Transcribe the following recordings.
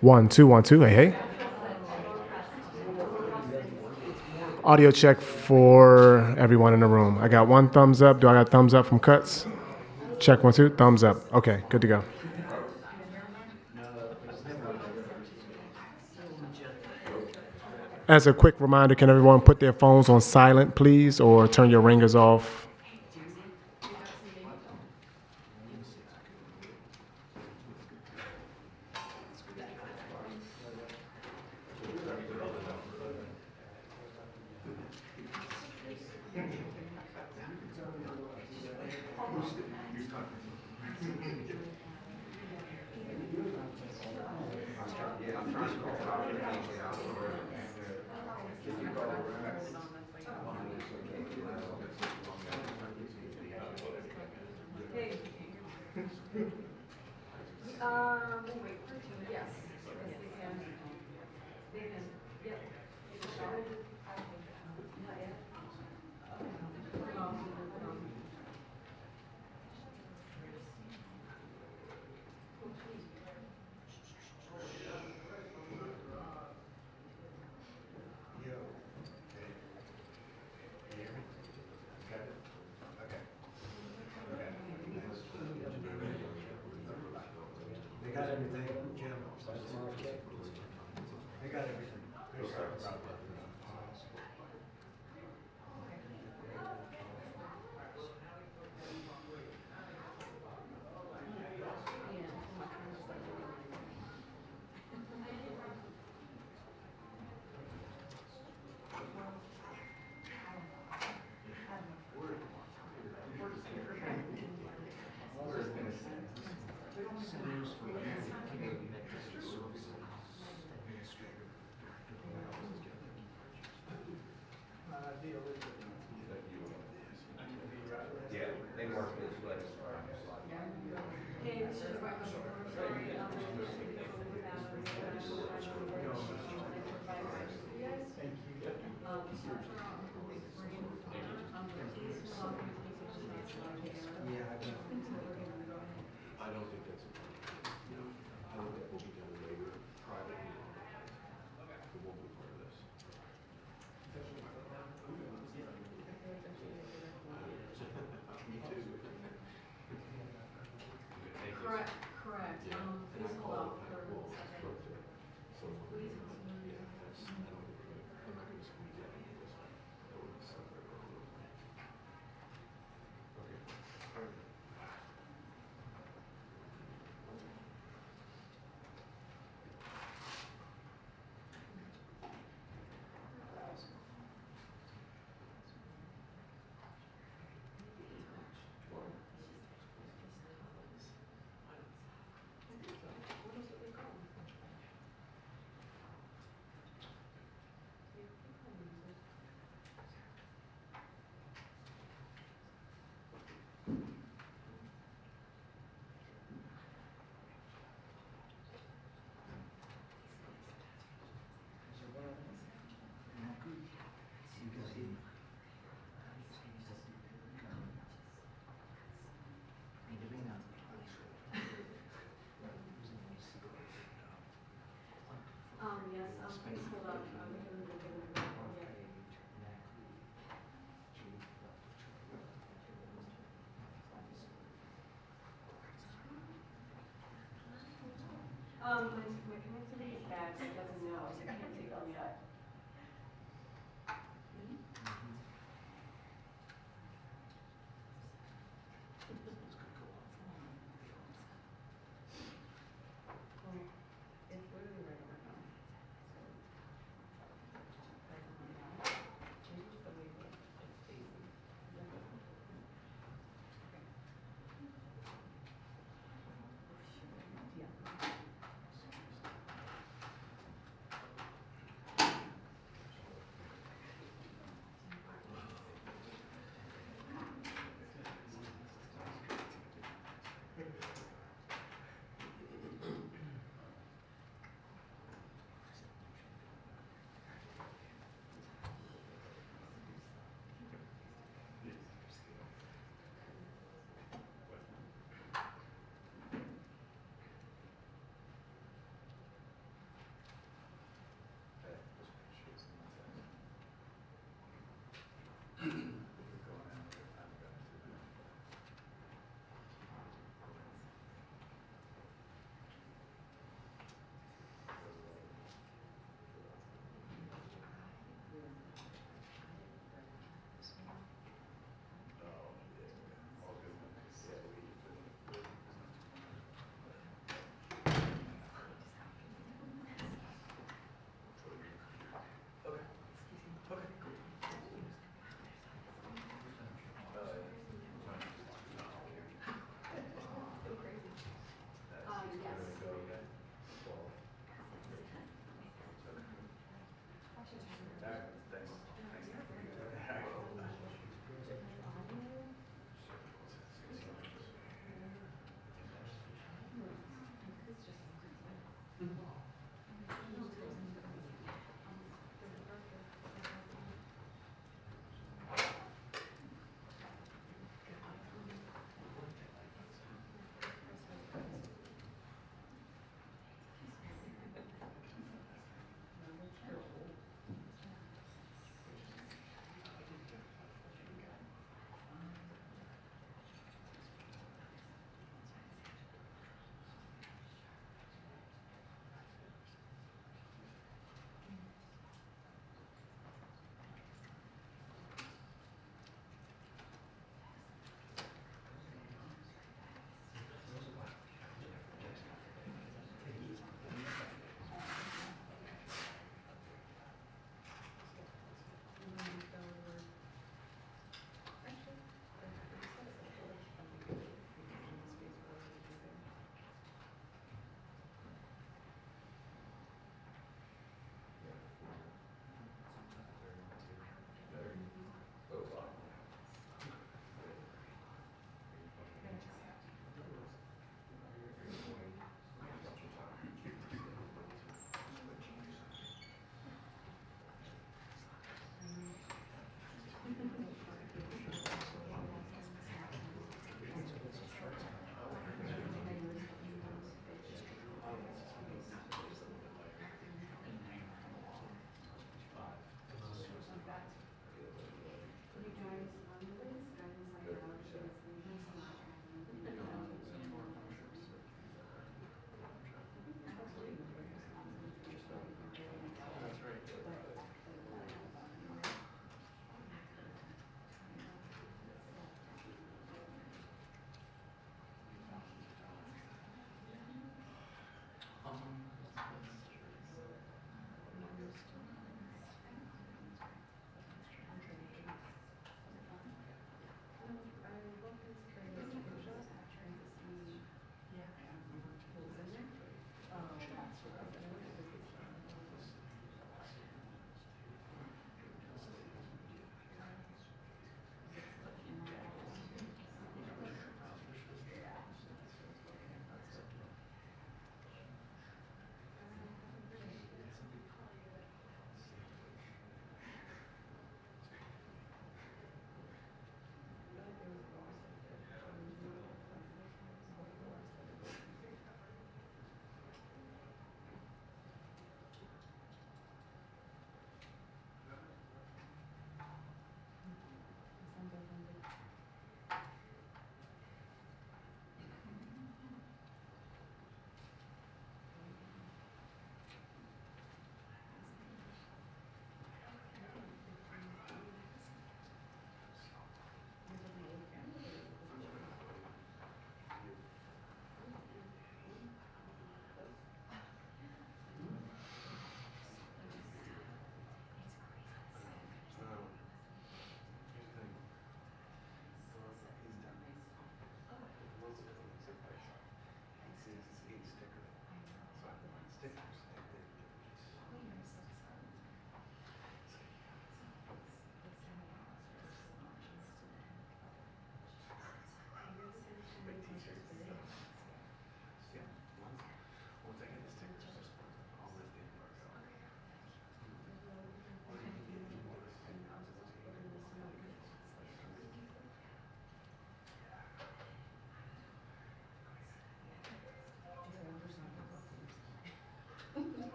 One, two, one, two. Hey, hey. Audio check for everyone in the room. I got one thumbs up. Do I got thumbs up from Cuts? Check one, two. Thumbs up. Okay, good to go. As a quick reminder, can everyone put their phones on silent, please, or turn your ringers off? They got everything, Jim. That's smart kid. They got everything. They're sorry about that.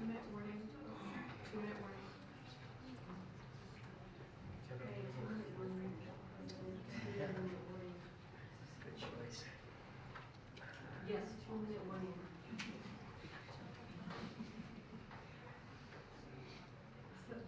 2-minute warning. 2-minute warning. Okay, 2-minute warning. Good choice. Yes, 2-minute warning. Sept.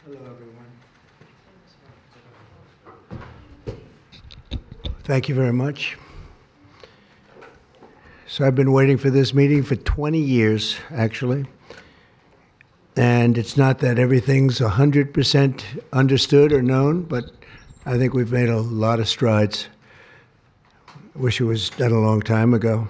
Hello, everyone. Thank you very much. So I've been waiting for this meeting for 20 years, actually. And it's not that everything's 100% understood or known, but I think we've made a lot of strides. Wish it was done a long time ago.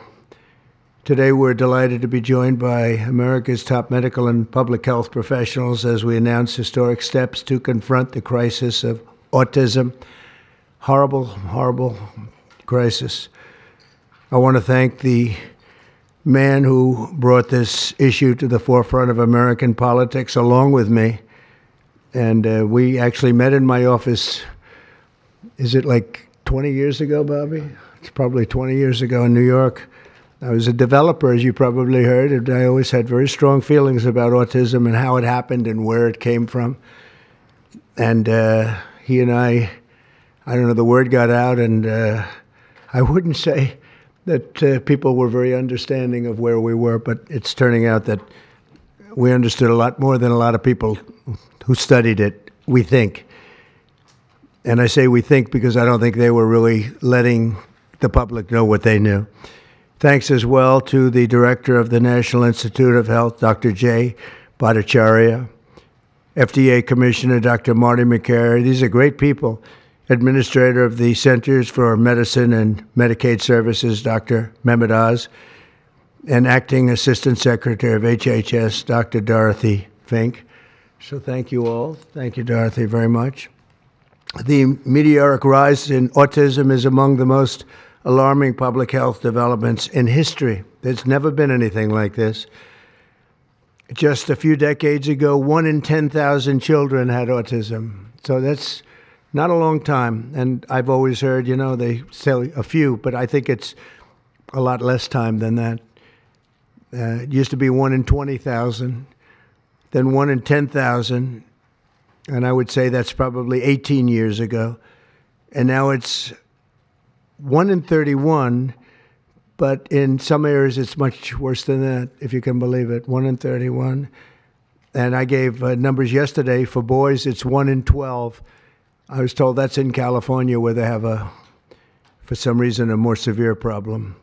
Today, we're delighted to be joined by America's top medical and public health professionals as we announce historic steps to confront the crisis of autism. Horrible, horrible crisis. I want to thank the man who brought this issue to the forefront of American politics along with me. And we actually met in my office, is it like 20 years ago, Bobby? It's probably 20 years ago in New York. I was a developer, as you probably heard, and I always had very strong feelings about autism and how it happened and where it came from. And he and I don't know, the word got out, and I wouldn't say that people were very understanding of where we were, but it's turning out that we understood a lot more than a lot of people who studied it, we think. And I say we think because I don't think they were really letting the public know what they knew. Thanks as well to the director of the National Institute of Health, Dr. Jay Bhattacharya, FDA Commissioner Dr. Marty McCary. These are great people. Administrator of the Centers for Medicine and Medicaid Services, Dr. Mehmet Oz, and Acting Assistant Secretary of HHS, Dr. Dorothy Fink. So thank you all. Thank you, Dorothy, very much. The meteoric rise in autism is among the most alarming public health developments in history. There's never been anything like this. Just a few decades ago, 1 in 10,000 children had autism. So that's not a long time. And I've always heard, they say a few, but I think it's a lot less time than that. It used to be 1 in 20,000, then 1 in 10,000. And I would say that's probably 18 years ago. And now it's 1 in 31, but in some areas it's much worse than that, if you can believe it, 1 in 31. And I gave numbers yesterday. For boys, it's 1 in 12. I was told that's in California where they have for some reason, a more severe problem.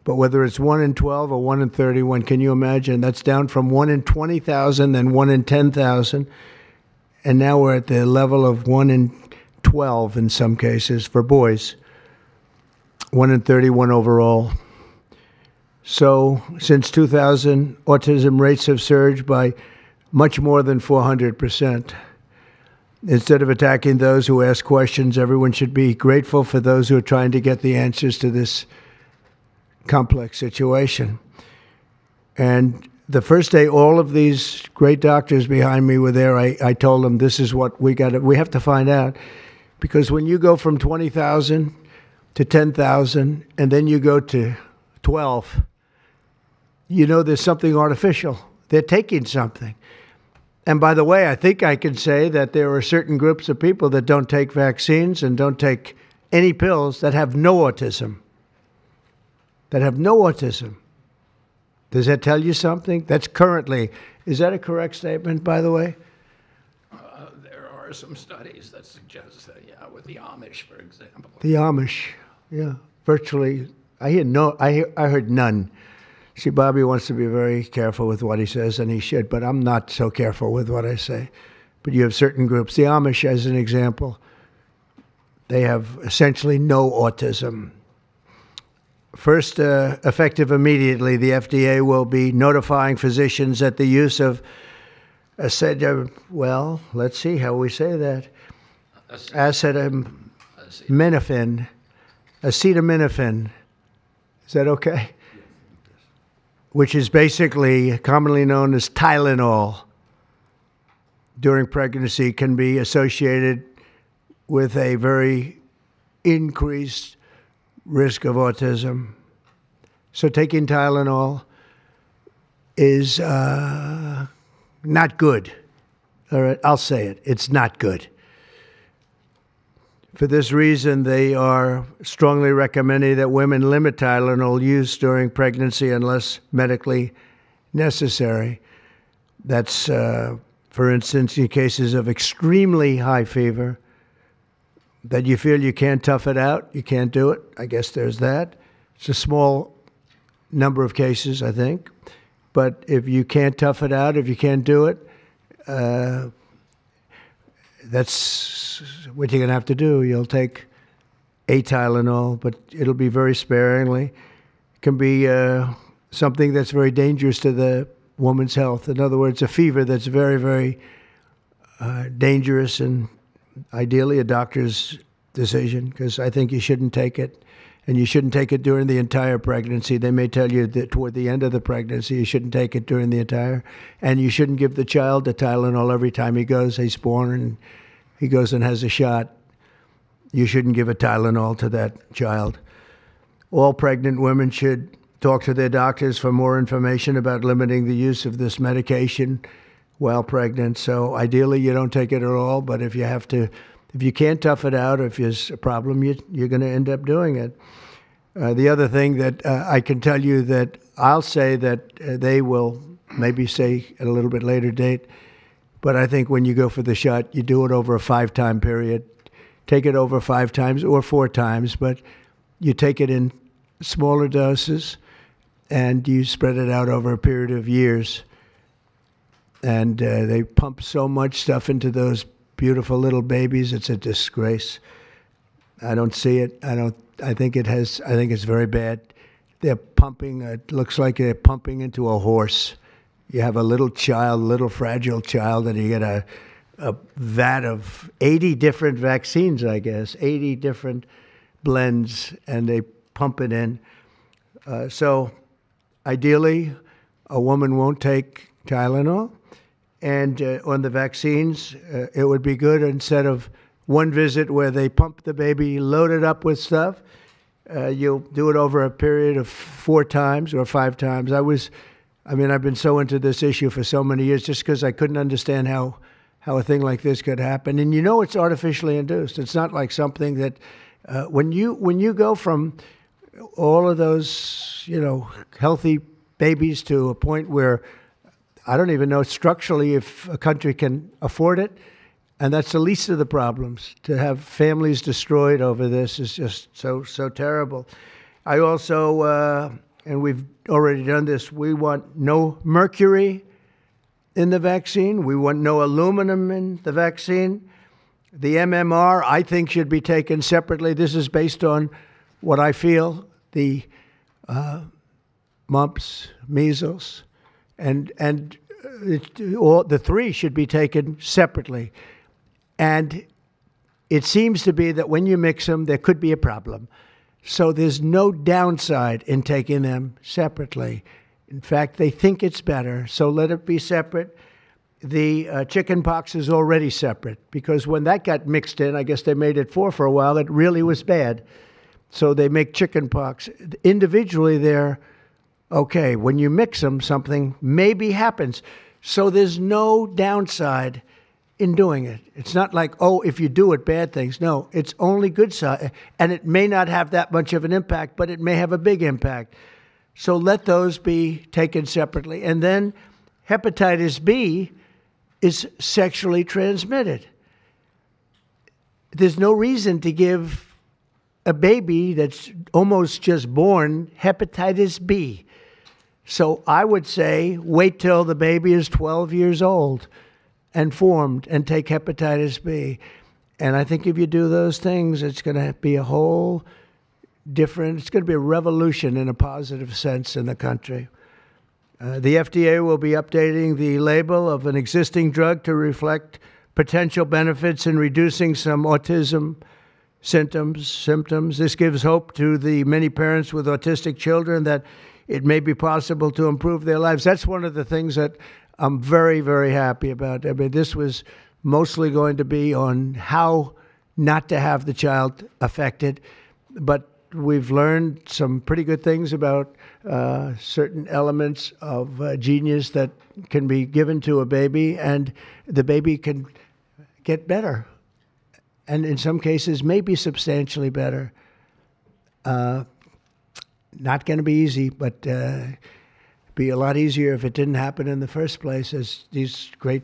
But whether it's 1 in 12 or 1 in 31, can you imagine? That's down from 1 in 20,000, then 1 in 10,000. And now we're at the level of 1 in 12 in some cases for boys. 1 in 31 overall. So since 2000, autism rates have surged by much more than 400%. Instead of attacking those who ask questions, everyone should be grateful for those who are trying to get the answers to this complex situation. And the first day all of these great doctors behind me were there, I told them this is what we have to find out. Because when you go from 20,000 to 10,000, and then you go to 12, there's something artificial. They're taking something. And by the way, I think I can say that there are certain groups of people that don't take vaccines and don't take any pills that have no autism. That have no autism. Does that tell you something? That's currently, is that a correct statement, by the way? There are some studies that suggest that, with the Amish, for example. The Amish, yeah, virtually. I heard none. See, Bobby wants to be very careful with what he says, and he should, but I'm not so careful with what I say. But you have certain groups. The Amish, as an example, they have essentially no autism. First, effective immediately, the FDA will be notifying physicians that the use of let's see how we say that. Acetaminophen. Is that okay? Which is basically commonly known as Tylenol, during pregnancy can be associated with a very increased risk of autism. So taking Tylenol is not good. All right, I'll say it. It's not good. For this reason, they are strongly recommending that women limit Tylenol use during pregnancy unless medically necessary. That's For instance, in cases of extremely high fever, that you feel you can't tough it out, you can't do it. I guess there's that. It's a small number of cases, I think. But if you can't tough it out, if you can't do it, that's what you're going to have to do. You'll take a Tylenol, but it'll be very sparingly. It can be something that's very dangerous to the woman's health. In other words, a fever that's very, very dangerous, and ideally a doctor's decision, because I think you shouldn't take it. And you shouldn't take it during the entire pregnancy. They may tell you that toward the end of the pregnancy, you shouldn't take it during the entire. And you shouldn't give the child a Tylenol every time he's born and he goes and has a shot. You shouldn't give a Tylenol to that child. All pregnant women should talk to their doctors for more information about limiting the use of this medication while pregnant. So ideally, you don't take it at all. But if you can't tough it out, if there's a problem, you're going to end up doing it. The other thing that I can tell you that I'll say that they will maybe say at a little bit later date, but I think when you go for the shot, you do it over a 5-time period. Take it over 5 times or 4 times, but you take it in smaller doses and you spread it out over a period of years. And they pump so much stuff into those beautiful little babies. It's a disgrace. I don't see it. I think it's very bad. They're pumping, it looks like they're pumping into a horse. You have a little child, little fragile child, and you get a vat of 80 different vaccines, I guess, 80 different blends, and they pump it in. So ideally, a woman won't take Tylenol. And on the vaccines, it would be good instead of one visit where they pump the baby loaded up with stuff, you'll do it over a period of 4 times or 5 times. I've been so into this issue for so many years just because I couldn't understand how a thing like this could happen. And it's artificially induced. It's not like something that when you go from all of those, healthy babies to a point where I don't even know structurally if a country can afford it. And that's the least of the problems. To have families destroyed over this is just so terrible. I also, and we've already done this, we want no mercury in the vaccine. We want no aluminum in the vaccine. The MMR, I think, should be taken separately. This is based on what I feel, the mumps, measles, and all the 3 should be taken separately. And it seems to be that when you mix them, there could be a problem. So there's no downside in taking them separately. In fact, they think it's better, so let it be separate. The chicken pox is already separate because when that got mixed in, I guess they made it for a while, it really was bad. So they make chicken pox. Individually, they're okay. When you mix them, something maybe happens. So there's no downside in doing it. It's not like, if you do it, bad things. No, it's only good side. And it may not have that much of an impact, but it may have a big impact. So let those be taken separately. And then hepatitis B is sexually transmitted. There's no reason to give a baby that's almost just born hepatitis B. So I would say wait till the baby is 12 years old and formed and take hepatitis B. And I think if you do those things, it's going to be a whole different, it's going to be a revolution in a positive sense in the country. The FDA will be updating the label of an existing drug to reflect potential benefits in reducing some autism symptoms. This gives hope to the many parents with autistic children that it may be possible to improve their lives. That's one of the things that I'm very, very happy about. I mean, this was mostly going to be on how not to have the child affected, but we've learned some pretty good things about certain elements of genius that can be given to a baby, and the baby can get better, and in some cases maybe substantially better. Not going to be easy, but be a lot easier if it didn't happen in the first place, as these great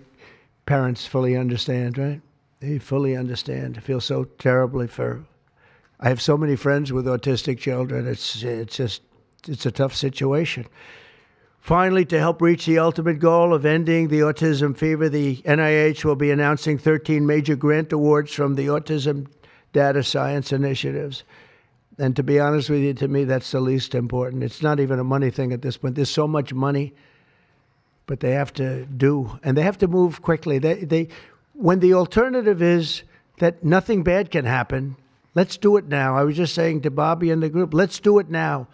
parents fully understand, right? They fully understand. I feel so terribly for. I have so many friends with autistic children. It's a tough situation. Finally, to help reach the ultimate goal of ending the autism fever, the NIH will be announcing 13 major grant awards from the Autism Data Science Initiatives. And to be honest with you, to me, that's the least important. It's not even a money thing at this point. There's so much money, but they have to do, and they have to move quickly. When the alternative is that nothing bad can happen, let's do it now. I was just saying to Bobby and the group, let's do it now.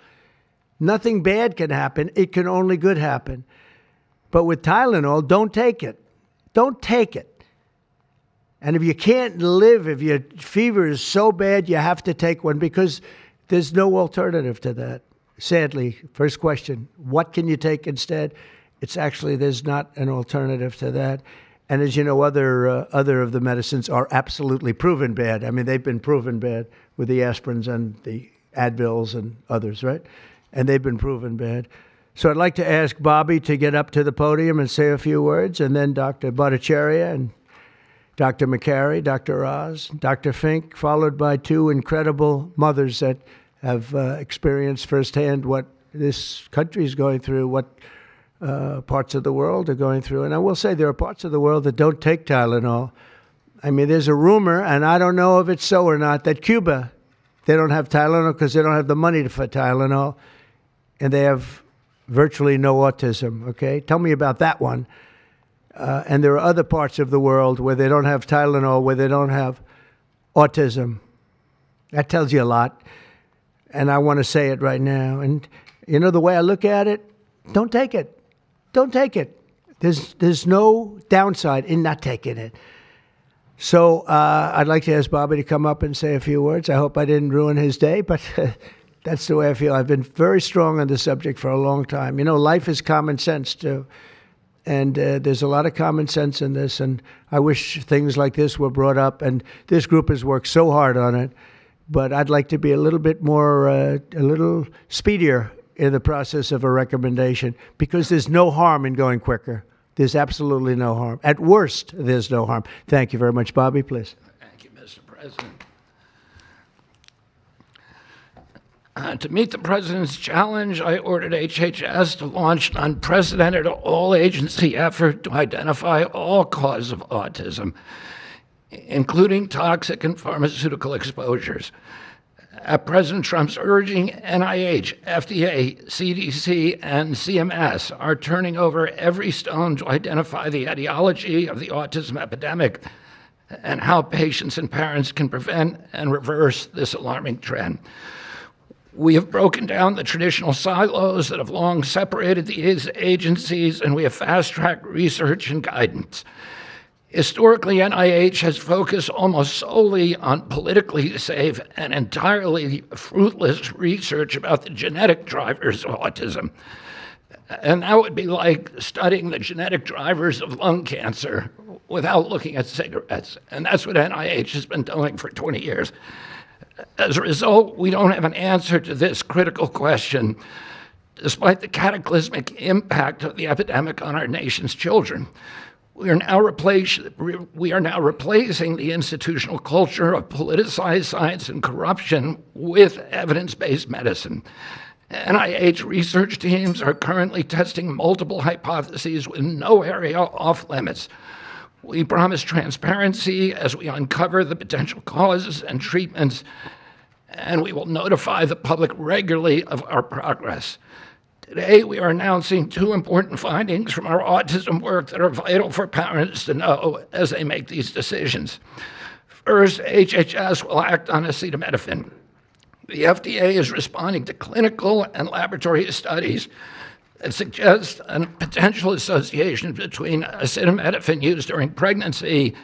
Nothing bad can happen. It can only good happen. But with Tylenol, don't take it. Don't take it. And if you can't live, if your fever is so bad, you have to take one because there's no alternative to that. Sadly, first question, what can you take instead? It's actually, there's not an alternative to that. And as you know, other of the medicines are absolutely proven bad. I mean, they've been proven bad with the aspirins and the Advils and others, right? And they've been proven bad. So I'd like to ask Bobby to get up to the podium and say a few words, and then Dr. Bhattacharya and Dr. McCary, Dr. Oz, Dr. Fink, followed by two incredible mothers that have experienced firsthand what this country is going through, what parts of the world are going through. And I will say there are parts of the world that don't take Tylenol. I mean, there's a rumor, and I don't know if it's so or not, that Cuba, they don't have Tylenol because they don't have the money for Tylenol, and they have virtually no autism, okay? Tell me about that one. And there are other parts of the world where they don't have Tylenol, where they don't have autism. That tells you a lot. And I want to say it right now. And, you know, the way I look at it, don't take it. Don't take it. There's no downside in not taking it. So I'd like to ask Bobby to come up and say a few words. I hope I didn't ruin his day, but that's the way I feel. I've been very strong on the subject for a long time. You know, life is common sense, too. And there's a lot of common sense in this, and I wish things like this were brought up, and this group has worked so hard on it, but I'd like to be a little bit more, a little speedier in the process of a recommendation, because there's no harm in going quicker. There's absolutely no harm. At worst, there's no harm. Thank you very much. Bobby, please. Thank you, Mr. President. To meet the President's challenge, I ordered HHS to launch an unprecedented all-agency effort to identify all causes of autism, including toxic and pharmaceutical exposures. At President Trump's urging, NIH, FDA, CDC, and CMS are turning over every stone to identify the etiology of the autism epidemic and how patients and parents can prevent and reverse this alarming trend. We have broken down the traditional silos that have long separated these agencies, and we have fast-tracked research and guidance. Historically, NIH has focused almost solely on politically safe and entirely fruitless research about the genetic drivers of autism. And that would be like studying the genetic drivers of lung cancer without looking at cigarettes. And that's what NIH has been doing for 20 years. As a result, we don't have an answer to this critical question, despite the cataclysmic impact of the epidemic on our nation's children. We are now replacing the institutional culture of politicized science and corruption with evidence-based medicine. NIH research teams are currently testing multiple hypotheses with no area off limits. We promise transparency as we uncover the potential causes and treatments, and we will notify the public regularly of our progress. Today, we are announcing two important findings from our autism work that are vital for parents to know as they make these decisions. First, HHS will act on acetaminophen. The FDA is responding to clinical and laboratory studies that suggest a potential association between acetaminophen use during pregnancy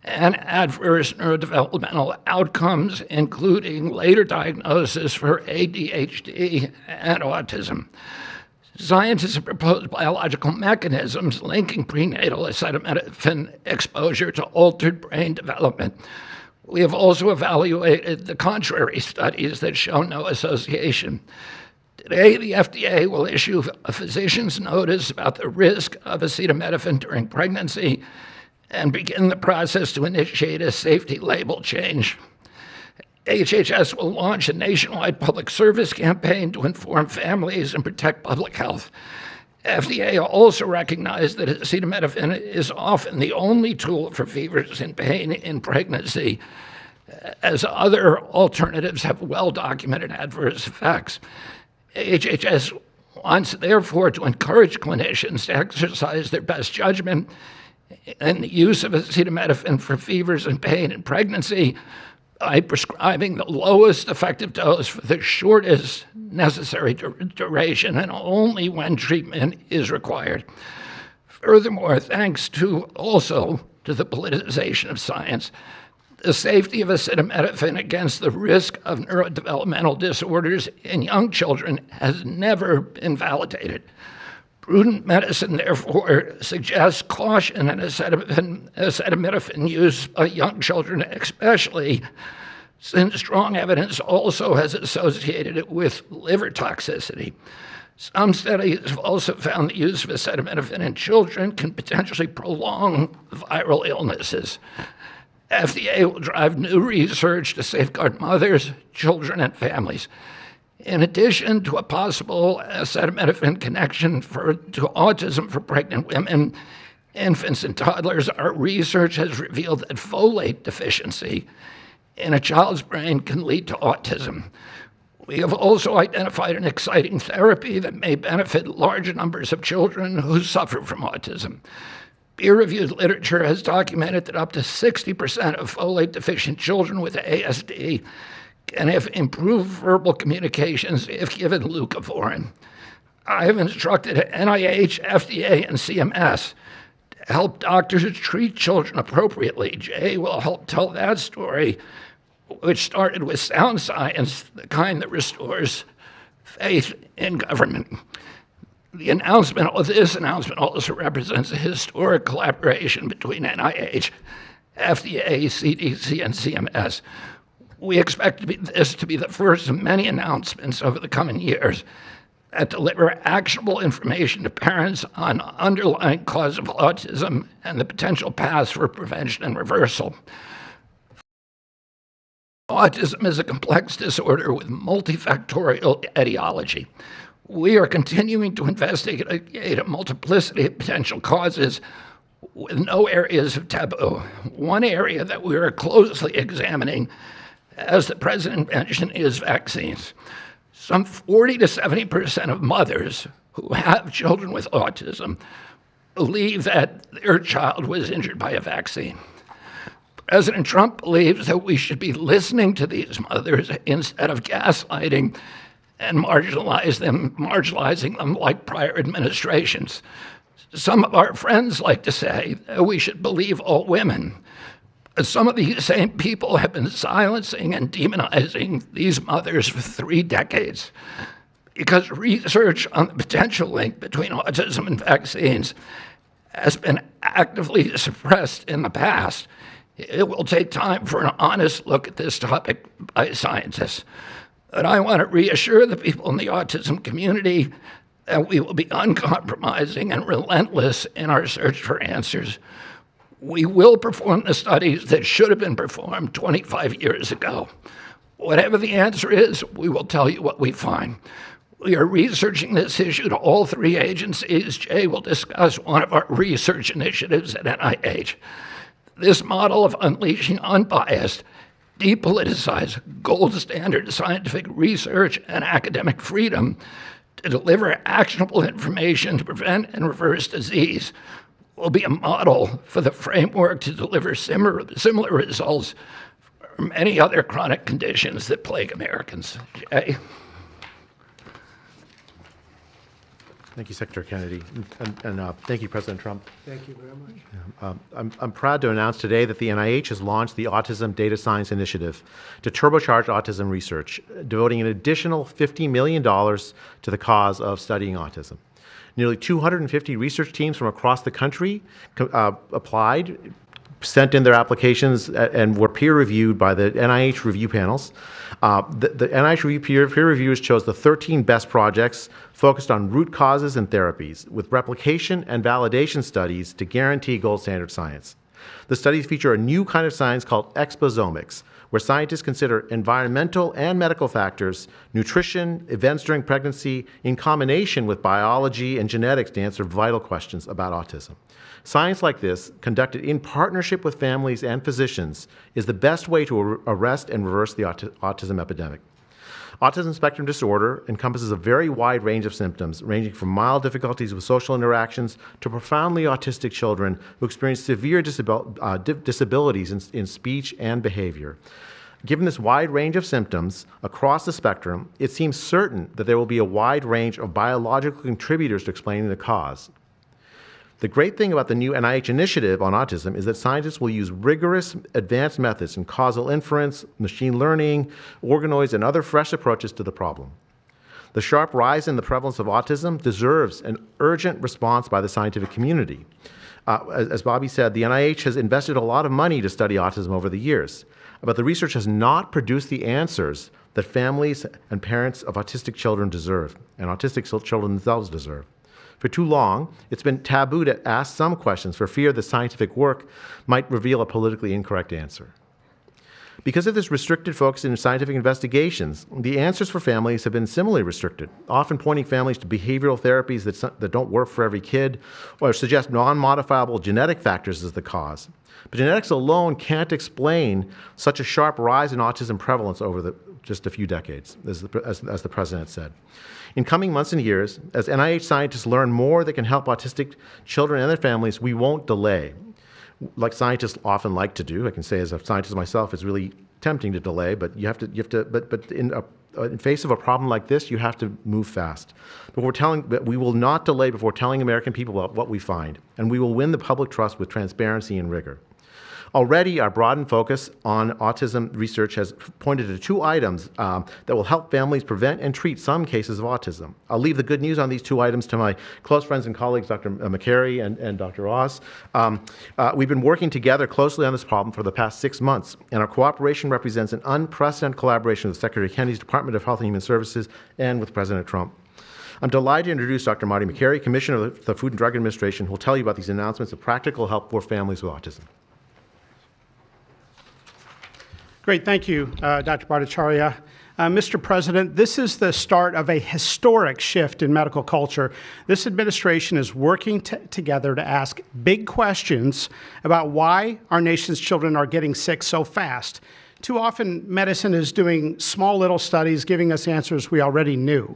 and adverse neurodevelopmental outcomes, including later diagnosis for ADHD and autism. Scientists have proposed biological mechanisms linking prenatal acetaminophen exposure to altered brain development. We have also evaluated the contrary studies that show no association. Today, the FDA will issue a physician's notice about the risk of acetaminophen during pregnancy and begin the process to initiate a safety label change. HHS will launch a nationwide public service campaign to inform families and protect public health. FDA also recognized that acetaminophen is often the only tool for fevers and pain in pregnancy, as other alternatives have well-documented adverse effects. HHS wants, therefore, to encourage clinicians to exercise their best judgment in the use of acetaminophen for fevers and pain in pregnancy by prescribing the lowest effective dose for the shortest necessary duration and only when treatment is required. Furthermore, thanks to the politicization of science, the safety of acetaminophen against the risk of neurodevelopmental disorders in young children has never been validated. Prudent medicine, therefore, suggests caution in acetaminophen use by young children, especially since strong evidence also has associated it with liver toxicity. Some studies have also found the use of acetaminophen in children can potentially prolong viral illnesses. FDA will drive new research to safeguard mothers, children, and families. In addition to a possible acetaminophen connection to autism for pregnant women, infants, and toddlers, our research has revealed that folate deficiency in a child's brain can lead to autism. We have also identified an exciting therapy that may benefit large numbers of children who suffer from autism. Peer-reviewed literature has documented that up to 60% of folate-deficient children with ASD can have improved verbal communications if given leucovorin. I have instructed NIH, FDA, and CMS to help doctors treat children appropriately. Jay will help tell that story, which started with sound science, the kind that restores faith in government. This announcement also represents a historic collaboration between NIH, FDA, CDC, and CMS. We expect this to be the first of many announcements over the coming years that deliver actionable information to parents on underlying cause of autism and the potential paths for prevention and reversal. Autism is a complex disorder with multifactorial etiology. We are continuing to investigate a multiplicity of potential causes with no areas of taboo. One area that we are closely examining, as the President mentioned, is vaccines. Some 40 to 70% of mothers who have children with autism believe that their child was injured by a vaccine. President Trump believes that we should be listening to these mothers instead of gaslighting and marginalizing them like prior administrations. Some of our friends like to say that we should believe all women. But some of these same people have been silencing and demonizing these mothers for 3 decades because research on the potential link between autism and vaccines has been actively suppressed in the past. It will take time for an honest look at this topic by scientists. But I want to reassure the people in the autism community that we will be uncompromising and relentless in our search for answers. We will perform the studies that should have been performed 25 years ago. Whatever the answer is, we will tell you what we find. We are researching this issue to all 3 agencies. Jay will discuss one of our research initiatives at NIH. This model of unleashing unbiased, depoliticized, gold standard scientific research and academic freedom to deliver actionable information to prevent and reverse disease will be a model for the framework to deliver similar results for many other chronic conditions that plague Americans. Jay? Thank you, Secretary Kennedy, and thank you, President Trump. Thank you very much. I'm proud to announce today that the NIH has launched the Autism Data Science Initiative to turbocharge autism research, devoting an additional $50 million to the cause of studying autism. Nearly 250 research teams from across the country applied, sent in their applications, and were peer-reviewed by the NIH review panels. The NIH peer reviewers chose the 13 best projects focused on root causes and therapies, with replication and validation studies to guarantee gold standard science. The studies feature a new kind of science called exposomics, where scientists consider environmental and medical factors, nutrition, events during pregnancy, in combination with biology and genetics to answer vital questions about autism. Science like this, conducted in partnership with families and physicians, is the best way to arrest and reverse the autism epidemic. Autism spectrum disorder encompasses a very wide range of symptoms, ranging from mild difficulties with social interactions to profoundly autistic children who experience severe disabilities in speech and behavior. Given this wide range of symptoms across the spectrum, it seems certain that there will be a wide range of biological contributors to explaining the cause. The great thing about the new NIH initiative on autism is that scientists will use rigorous advanced methods in causal inference, machine learning, organoids, and other fresh approaches to the problem. The sharp rise in the prevalence of autism deserves an urgent response by the scientific community. As Bobby said, the NIH has invested a lot of money to study autism over the years, but the research has not produced the answers that families and parents of autistic children deserve, and autistic children themselves deserve. For too long, it's been taboo to ask some questions for fear that scientific work might reveal a politically incorrect answer. Because of this restricted focus in scientific investigations, the answers for families have been similarly restricted, often pointing families to behavioral therapies that don't work for every kid or suggest non-modifiable genetic factors as the cause. But genetics alone can't explain such a sharp rise in autism prevalence over just a few decades, as the president said. In coming months and years, as NIH scientists learn more that can help autistic children and their families, we won't delay. Like scientists often like to do, I can say as a scientist myself, it's really tempting to delay, but but in face of a problem like this, you have to move fast. But we will not delay before telling American people about what we find, and we will win the public trust with transparency and rigor. Already, our broadened focus on autism research has pointed to 2 items that will help families prevent and treat some cases of autism. I'll leave the good news on these 2 items to my close friends and colleagues, Dr. McCary and Dr. Oz. We've been working together closely on this problem for the past 6 months, and our cooperation represents an unprecedented collaboration with Secretary Kennedy's Department of Health and Human Services and with President Trump. I'm delighted to introduce Dr. Marty McCary, Commissioner of the Food and Drug Administration, who will tell you about these announcements of practical help for families with autism. Great, thank you, Dr. Bhattacharya. Mr. President, this is the start of a historic shift in medical culture. This administration is working together to ask big questions about why our nation's children are getting sick so fast. Too often, medicine is doing small little studies, giving us answers we already knew.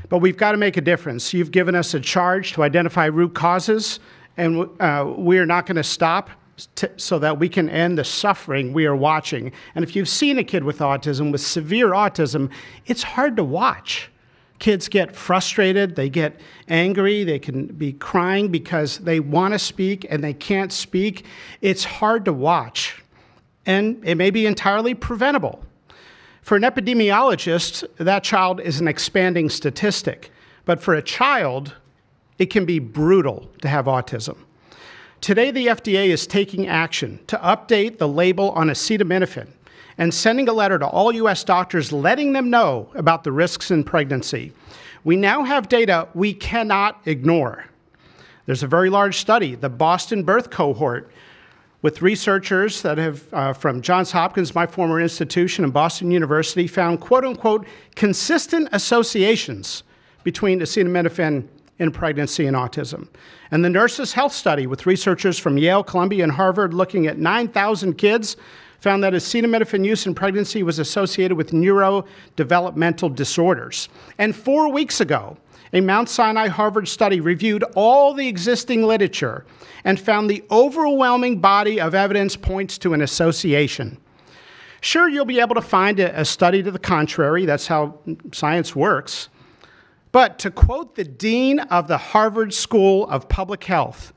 But we've got to make a difference. You've given us a charge to identify root causes, and we are not going to stop so that we can end the suffering we are watching. And if you've seen a kid with autism, with severe autism, it's hard to watch. Kids get frustrated, they get angry, they can be crying because they want to speak and they can't speak. It's hard to watch, and it may be entirely preventable. For an epidemiologist, that child is an expanding statistic. But for a child, it can be brutal to have autism. Today, the FDA is taking action to update the label on acetaminophen and sending a letter to all U.S. doctors letting them know about the risks in pregnancy. We now have data we cannot ignore. There's a very large study, the Boston Birth Cohort, with researchers that have, from Johns Hopkins, my former institution, and Boston University, found quote-unquote consistent associations between acetaminophen in pregnancy and autism. And the Nurses' Health Study with researchers from Yale, Columbia, and Harvard looking at 9,000 kids found that acetaminophen use in pregnancy was associated with neurodevelopmental disorders. And 4 weeks ago, a Mount Sinai Harvard study reviewed all the existing literature and found the overwhelming body of evidence points to an association. Sure, you'll be able to find a study to the contrary. That's how science works. But to quote the dean of the Harvard School of Public Health,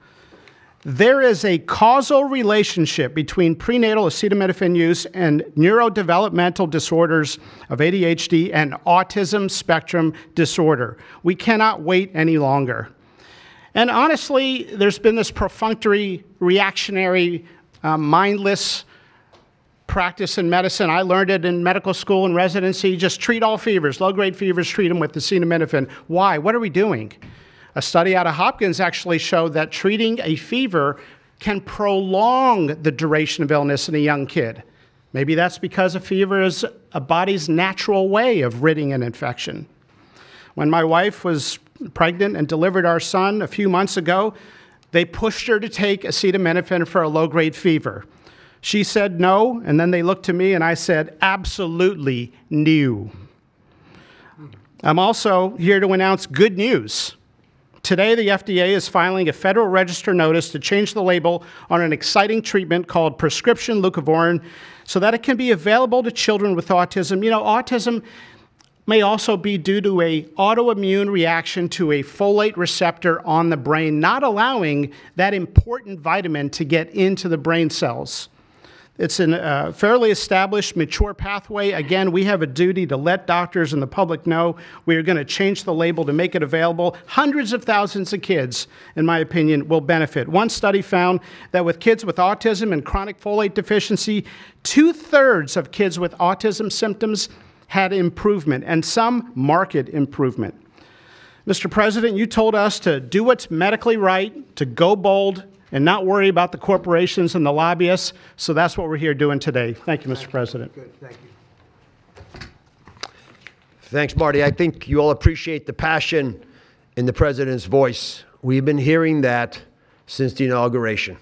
there is a causal relationship between prenatal acetaminophen use and neurodevelopmental disorders of ADHD and autism spectrum disorder. We cannot wait any longer. And honestly, there's been this perfunctory, reactionary, mindless practice in medicine. I learned it in medical school and residency. Just treat all fevers, low-grade fevers, treat them with acetaminophen. Why? What are we doing? A study out of Hopkins actually showed that treating a fever can prolong the duration of illness in a young kid. Maybe that's because a fever is a body's natural way of ridding an infection. When my wife was pregnant and delivered our son a few months ago, they pushed her to take acetaminophen for a low-grade fever. She said no, and then they looked to me and I said, absolutely no. I'm also here to announce good news. Today, the FDA is filing a Federal Register notice to change the label on an exciting treatment called prescription leucovorin so that it can be available to children with autism. You know, autism may also be due to an autoimmune reaction to a folate receptor on the brain, not allowing that important vitamin to get into the brain cells. It's a fairly established, mature pathway. Again, we have a duty to let doctors and the public know we are going to change the label to make it available. Hundreds of thousands of kids, in my opinion, will benefit. One study found that with kids with autism and chronic folate deficiency, 2/3 of kids with autism symptoms had improvement, and some marked improvement. Mr. President, you told us to do what's medically right, to go bold, and not worry about the corporations and the lobbyists. So that's what we're here doing today. Thank you, Mr. President. Good, thank you. Thanks, Marty. I think you all appreciate the passion in the President's voice. We've been hearing that since the inauguration.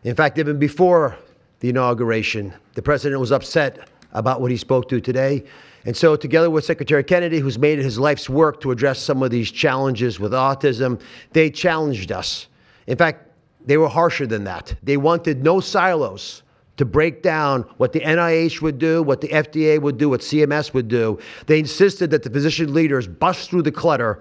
In fact, even before the inauguration, the President was upset about what he spoke to today. And so together with Secretary Kennedy, who's made it his life's work to address some of these challenges with autism, they challenged us. In fact, they were harsher than that. They wanted no silos to break down what the NIH would do, what the FDA would do, what CMS would do. They insisted that the physician leaders bust through the clutter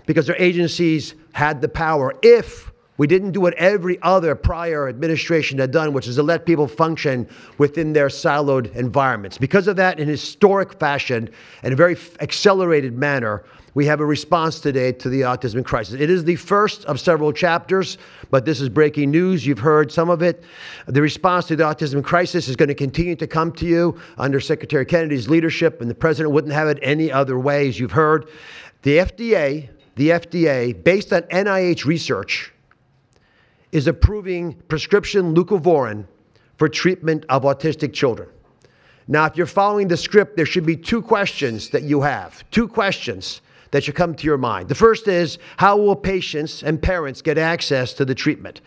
because their agencies had the power if we didn't do what every other prior administration had done, which is to let people function within their siloed environments. Because of that, in historic fashion and a very accelerated manner, we have a response today to the autism crisis. It is the first of several chapters, but this is breaking news. You've heard some of it. The response to the autism crisis is going to continue to come to you under Secretary Kennedy's leadership, and the President wouldn't have it any other way, as you've heard. The FDA, based on NIH research, is approving prescription leucovorin for treatment of autistic children. Now, if you're following the script, there should be two questions that you have, two questions that should come to your mind. The first is, how will patients and parents get access to the treatment?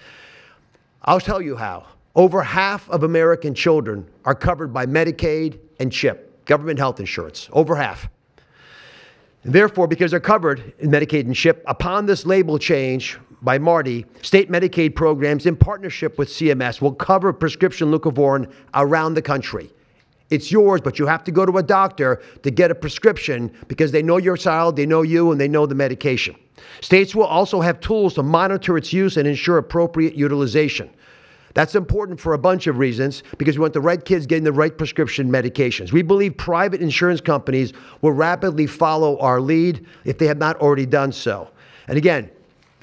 I'll tell you how. Over half of American children are covered by Medicaid and CHIP, government health insurance, over half. And therefore, because they're covered in Medicaid and CHIP, upon this label change by Marty, state Medicaid programs in partnership with CMS will cover prescription leucovorin around the country. It's yours, but you have to go to a doctor to get a prescription because they know your child, they know you, and they know the medication. States will also have tools to monitor its use and ensure appropriate utilization. That's important for a bunch of reasons because we want the right kids getting the right prescription medications. We believe private insurance companies will rapidly follow our lead if they have not already done so. And again,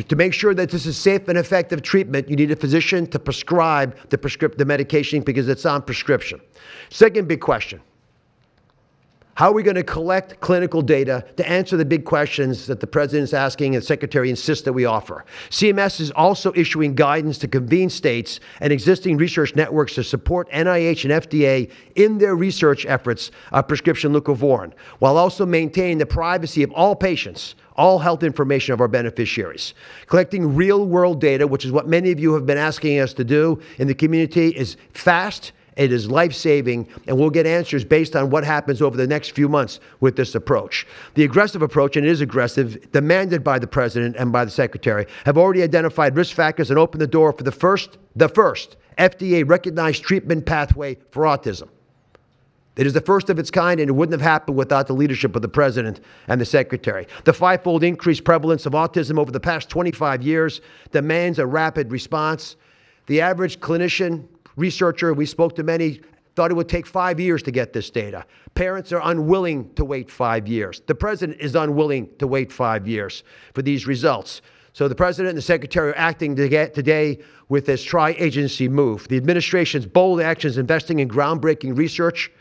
to make sure that this is safe and effective treatment, you need a physician to prescribe the medication because it's on prescription. Second big question. How are we going to collect clinical data to answer the big questions that the President is asking and the Secretary insists that we offer? CMS is also issuing guidance to convene states and existing research networks to support NIH and FDA in their research efforts of prescription leucovorin, while also maintaining the privacy of all patients, all health information of our beneficiaries. Collecting real-world data, which is what many of you have been asking us to do in the community, is fast. It is life-saving, and we'll get answers based on what happens over the next few months with this approach. The aggressive approach, and it is aggressive, demanded by the President and by the Secretary, have already identified risk factors and opened the door for the first FDA-recognized treatment pathway for autism. It is the first of its kind, and it wouldn't have happened without the leadership of the President and the Secretary. The fivefold increased prevalence of autism over the past 25 years demands a rapid response. The average clinician, researcher, we spoke to many, thought it would take 5 years to get this data. Parents are unwilling to wait 5 years. The President is unwilling to wait 5 years for these results. So the President and the Secretary are acting today with this tri-agency move. The administration's bold actions investing in groundbreaking research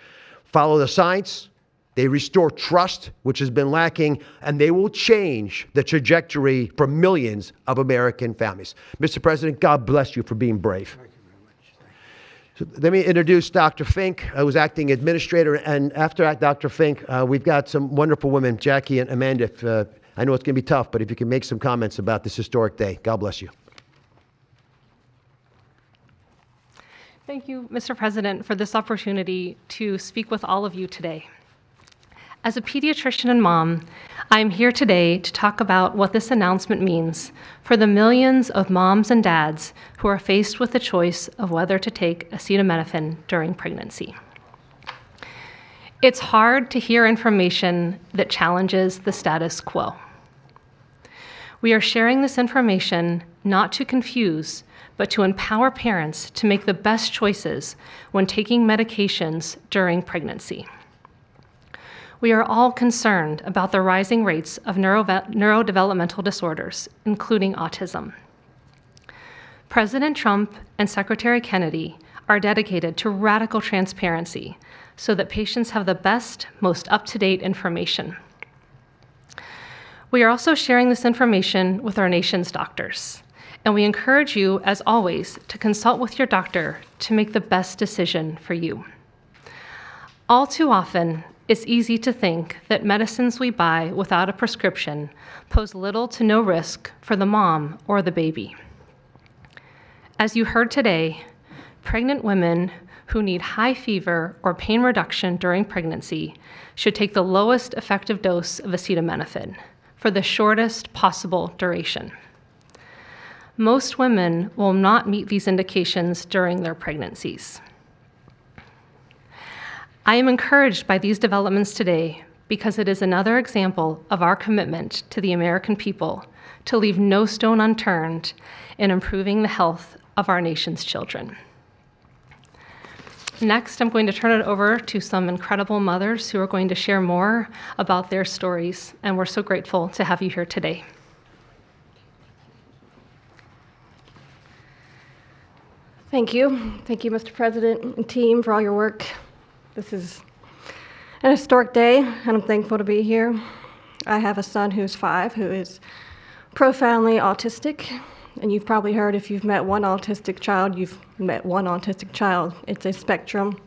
follow the science They restore trust, which has been lacking, and they will change the trajectory for millions of American families. Mr. President, God bless you for being brave. So let me introduce Dr. Fink, who's acting administrator, and after Dr. Fink, we've got some wonderful women, Jackie and Amanda. I know it's going to be tough, but if you can make some comments about this historic day, God bless you. Thank you, Mr. President, for this opportunity to speak with all of you today. As a pediatrician and mom, I'm here today to talk about what this announcement means for the millions of moms and dads who are faced with the choice of whether to take acetaminophen during pregnancy. It's hard to hear information that challenges the status quo. We are sharing this information not to confuse, but to empower parents to make the best choices when taking medications during pregnancy. We are all concerned about the rising rates of neurodevelopmental disorders, including autism. President Trump and Secretary Kennedy are dedicated to radical transparency so that patients have the best, most up-to-date information. We are also sharing this information with our nation's doctors, and we encourage you, as always, to consult with your doctor to make the best decision for you. All too often, it's easy to think that medicines we buy without a prescription pose little to no risk for the mom or the baby. As you heard today, pregnant women who need high fever or pain reduction during pregnancy should take the lowest effective dose of acetaminophen for the shortest possible duration. Most women will not meet these indications during their pregnancies. I am encouraged by these developments today because it is another example of our commitment to the American people to leave no stone unturned in improving the health of our nation's children. Next, I'm going to turn it over to some incredible mothers who are going to share more about their stories, and we're so grateful to have you here today. Thank you. Thank you, Mr. President and team, for all your work. This is an historic day, and I'm thankful to be here. I have a son who's 5 who is profoundly autistic, and you've probably heard if you've met one autistic child, you've met one autistic child. It's a spectrum,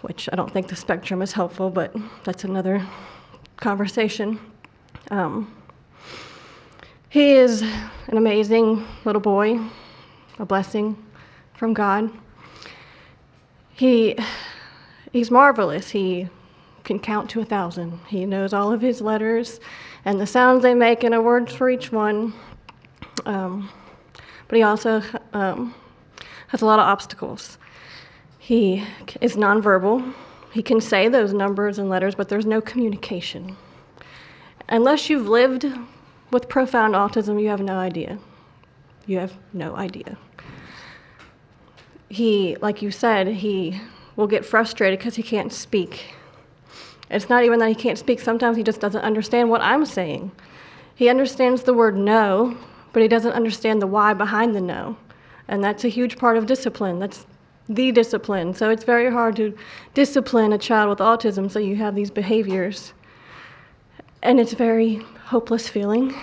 which I don't think the spectrum is helpful, but that's another conversation. He is an amazing little boy, a blessing from God. He's marvelous. He can count to 1,000. He knows all of his letters and the sounds they make and a word for each one. But he also has a lot of obstacles. He is nonverbal. He can say those numbers and letters, but there's no communication. Unless you've lived with profound autism, you have no idea. You have no idea. He, like you said, he will get frustrated because he can't speak. It's not even that he can't speak. Sometimes he just doesn't understand what I'm saying. He understands the word no, but he doesn't understand the why behind the no. And that's a huge part of discipline. That's the discipline. So it's very hard to discipline a child with autism so you have these behaviors. And it's a very hopeless feeling.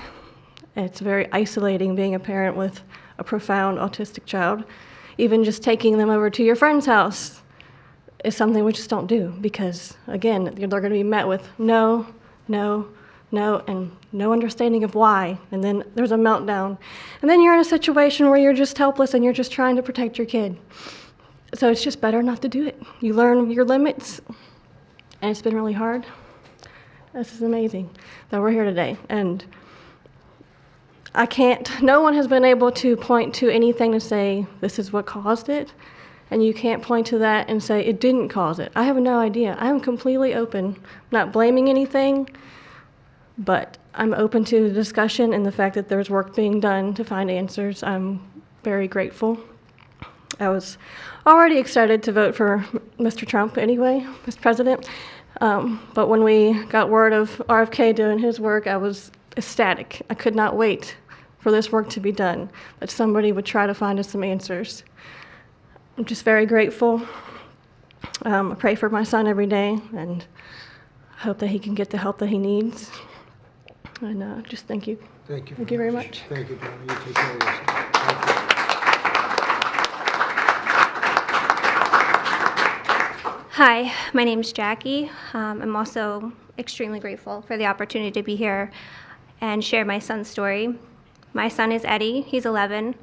It's very isolating being a parent with a profound autistic child. Even just taking them over to your friend's house is something we just don't do because, again, they're going to be met with no, no, no, and no understanding of why. And then there's a meltdown. And then you're in a situation where you're just helpless and you're just trying to protect your kid. So it's just better not to do it. You learn your limits, and it's been really hard. This is amazing that we're here today. And no one has been able to point to anything to say this is what caused it. And you can't point to that and say it didn't cause it. I have no idea. I'm completely open. I'm not blaming anything, but I'm open to the discussion and the fact that there's work being done to find answers. I'm very grateful. I was already excited to vote for Mr. Trump anyway, Mr. President. But when we got word of RFK doing his work, I was ecstatic. I could not wait for this work to be done, that somebody would try to find us some answers. I'm just very grateful. I pray for my son every day, and hope that he can get the help that he needs. And just thank you. Thank you. Thank you very much. Thank you, John. You take care of yourself. Thank you. Hi, my name's Jackie. I'm also extremely grateful for the opportunity to be here and share my son's story. My son is Eddie. He's 11.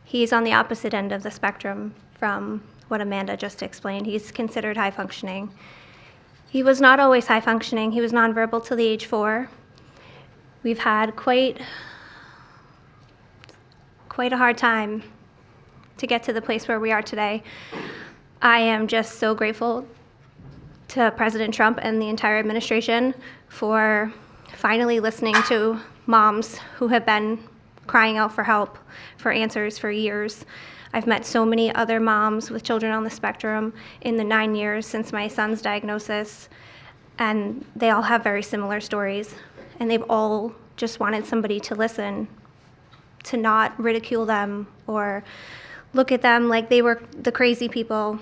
He's on the opposite end of the spectrum from what Amanda just explained. He's considered high functioning. He was not always high functioning. He was nonverbal till the age 4. We've had quite a hard time to get to the place where we are today. I am just so grateful to President Trump and the entire administration for finally listening to moms who have been crying out for help, for answers for years. I've met so many other moms with children on the spectrum in the 9 years since my son's diagnosis, and they all have very similar stories. And they've all just wanted somebody to listen, to not ridicule them or look at them like they were the crazy people.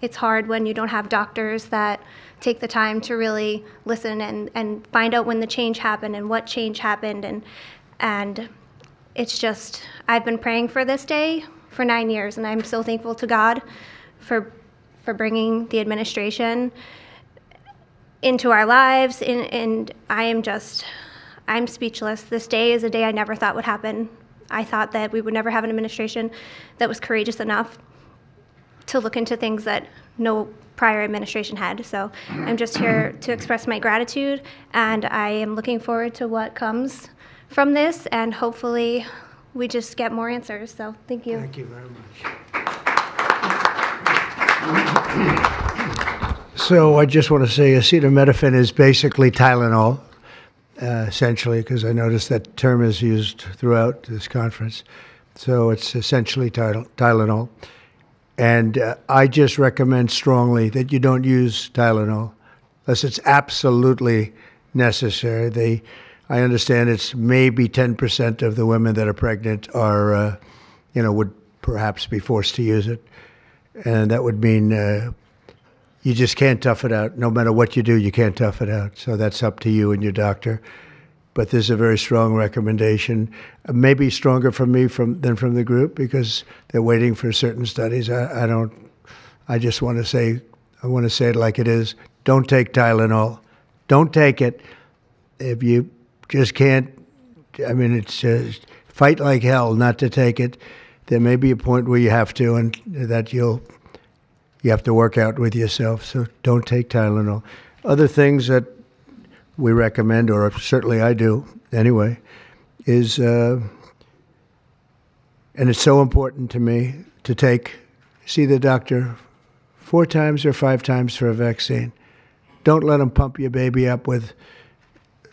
It's hard when you don't have doctors that take the time to really listen and find out when the change happened and what change happened. And it's just, I've been praying for this day for 9 years, and I'm so thankful to God for bringing the administration into our lives. And I'm speechless. This day is a day I never thought would happen. I thought that we would never have an administration that was courageous enough to look into things that no prior administration had. So I'm just here to express my gratitude, and I am looking forward to what comes from this, and hopefully we just get more answers. So thank you. Thank you very much. So I just want to say acetaminophen is basically Tylenol, essentially, because I noticed that term is used throughout this conference. So it's essentially Tylenol. And I just recommend strongly that you don't use Tylenol unless it's absolutely necessary. I understand it's maybe 10% of the women that are pregnant are, would perhaps be forced to use it. And that would mean you just can't tough it out. No matter what you do, you can't tough it out. So that's up to you and your doctor. But there's a very strong recommendation, maybe stronger from me than from the group, because they're waiting for certain studies. I just want to say, I want to say it like it is. Don't take Tylenol. Don't take it. If you just can't, it's just fight like hell not to take it. There may be a point where you have to, and that you have to work out with yourself. So don't take Tylenol. Other things that we recommend, or certainly I do anyway, is, and it's so important to me to see the doctor 4 times or 5 times for a vaccine. Don't let them pump your baby up with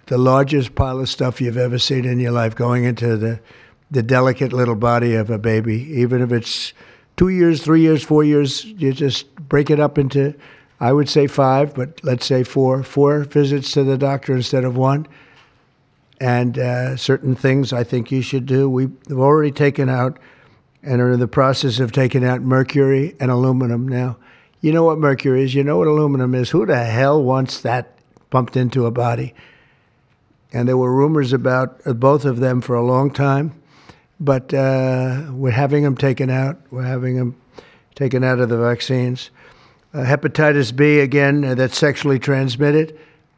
the largest pile of stuff you've ever seen in your life going into the delicate little body of a baby. Even if it's 2 years, 3 years, 4 years, you just break it up into, I would say 5, but let's say 4 visits to the doctor instead of 1. And certain things I think you should do. We've already taken out and are in the process of taking out mercury and aluminum now. You know what mercury is. You know what aluminum is. Who the hell wants that pumped into a body? And there were rumors about both of them for a long time. But we're having them taken out. We're having them taken out of the vaccines. Hepatitis B, again, that's sexually transmitted,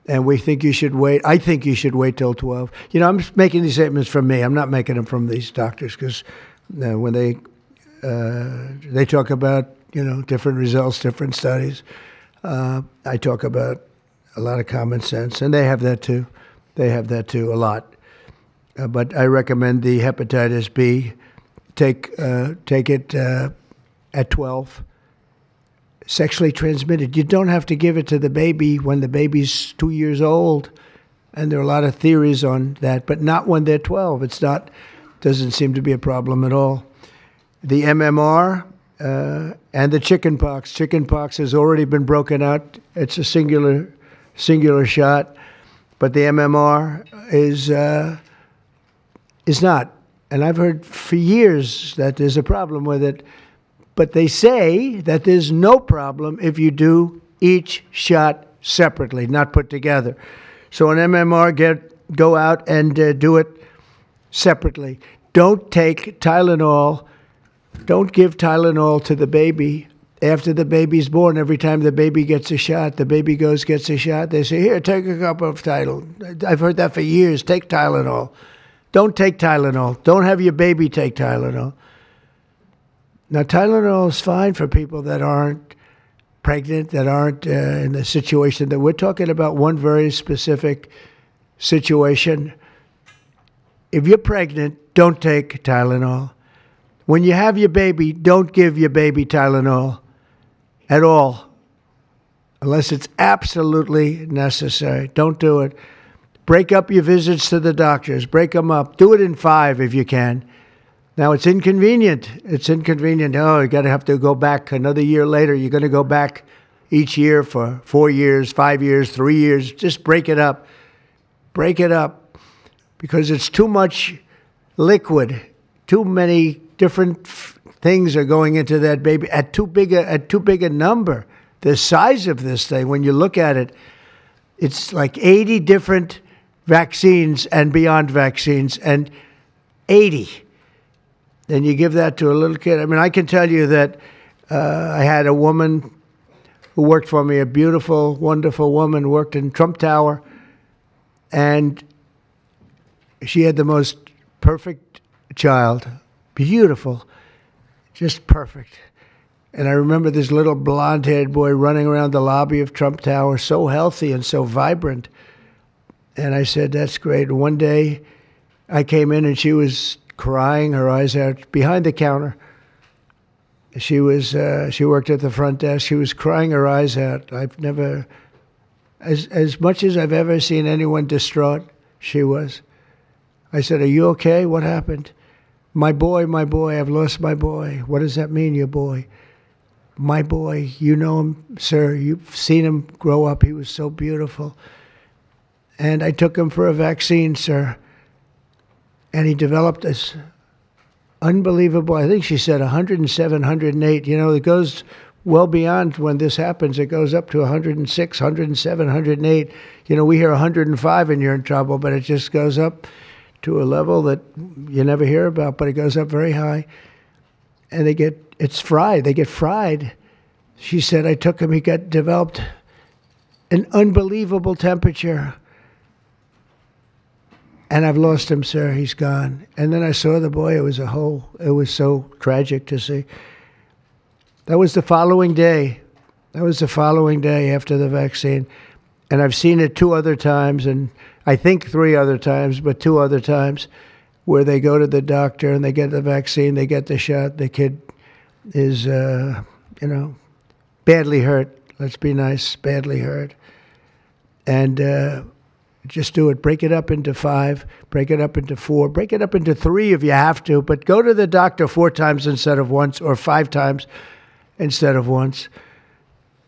and we think you should wait. I think you should wait till 12. I'm making these statements from me. I'm not making them from these doctors, because when they talk about, different results, different studies, I talk about a lot of common sense, and they have that too. They have that too, a lot. But I recommend the hepatitis B. Take it at 12. Sexually transmitted. You don't have to give it to the baby when the baby's 2 years old. And there are a lot of theories on that, but not when they're 12. Doesn't seem to be a problem at all. The MMR and the chickenpox. Chickenpox has already been broken out. It's a singular shot, but the MMR is not. And I've heard for years that there's a problem with it. But they say that there's no problem if you do each shot separately, not put together. So an MMR, go out and do it separately. Don't take Tylenol. Don't give Tylenol to the baby after the baby's born. Every time the baby gets a shot, the baby gets a shot. They say, here, take a cup of Tylenol. I've heard that for years. Take Tylenol. Don't take Tylenol. Don't have your baby take Tylenol. Now, Tylenol is fine for people that aren't pregnant, that aren't in the situation that we're talking about. One very specific situation. If you're pregnant, don't take Tylenol. When you have your baby, don't give your baby Tylenol at all, unless it's absolutely necessary. Don't do it. Break up your visits to the doctors. Break them up. Do it in 5 if you can. Now, it's inconvenient. It's inconvenient. Oh, you got to have to go back another year later. You're going to go back each year for 4 years, 5 years, 3 years. Just break it up. Break it up, because it's too much liquid. Too many different things are going into that baby at too big a number. The size of this thing, when you look at it, it's like 80 different vaccines and beyond vaccines, and 80. And you give that to a little kid. I mean, I can tell you that I had a woman who worked for me, a beautiful, wonderful woman, worked in Trump Tower, and she had the most perfect child. Beautiful, just perfect. And I remember this little blonde-haired boy running around the lobby of Trump Tower, so healthy and so vibrant. And I said, that's great. And one day I came in and she was crying her eyes out behind the counter. She worked at the front desk. She was crying her eyes out. I've never, as much as I've ever seen anyone distraught, she was. I said, are you okay? What happened? My boy, I've lost my boy. What does that mean, your boy? My boy, you know him, sir. You've seen him grow up. He was so beautiful. And I took him for a vaccine, sir. And he developed this unbelievable, I think she said 107, 108. You know, it goes well beyond when this happens. It goes up to 106, 107, 108. You know, we hear 105 and you're in trouble, but it just goes up to a level that you never hear about, but it goes up very high. And it's fried. They get fried. She said, I took him, he developed an unbelievable temperature. And I've lost him, sir. He's gone. And then I saw the boy. It was so tragic to see. That was the following day. That was the following day after the vaccine. And I've seen it 2 other times, and I think 3 other times, but 2 other times, where they go to the doctor and they get the vaccine, they get the shot. The kid is, badly hurt. Let's be nice, badly hurt. And just do it. Break it up into 5, break it up into 4, break it up into 3 if you have to, but go to the doctor 4 times instead of once, or 5 times instead of once.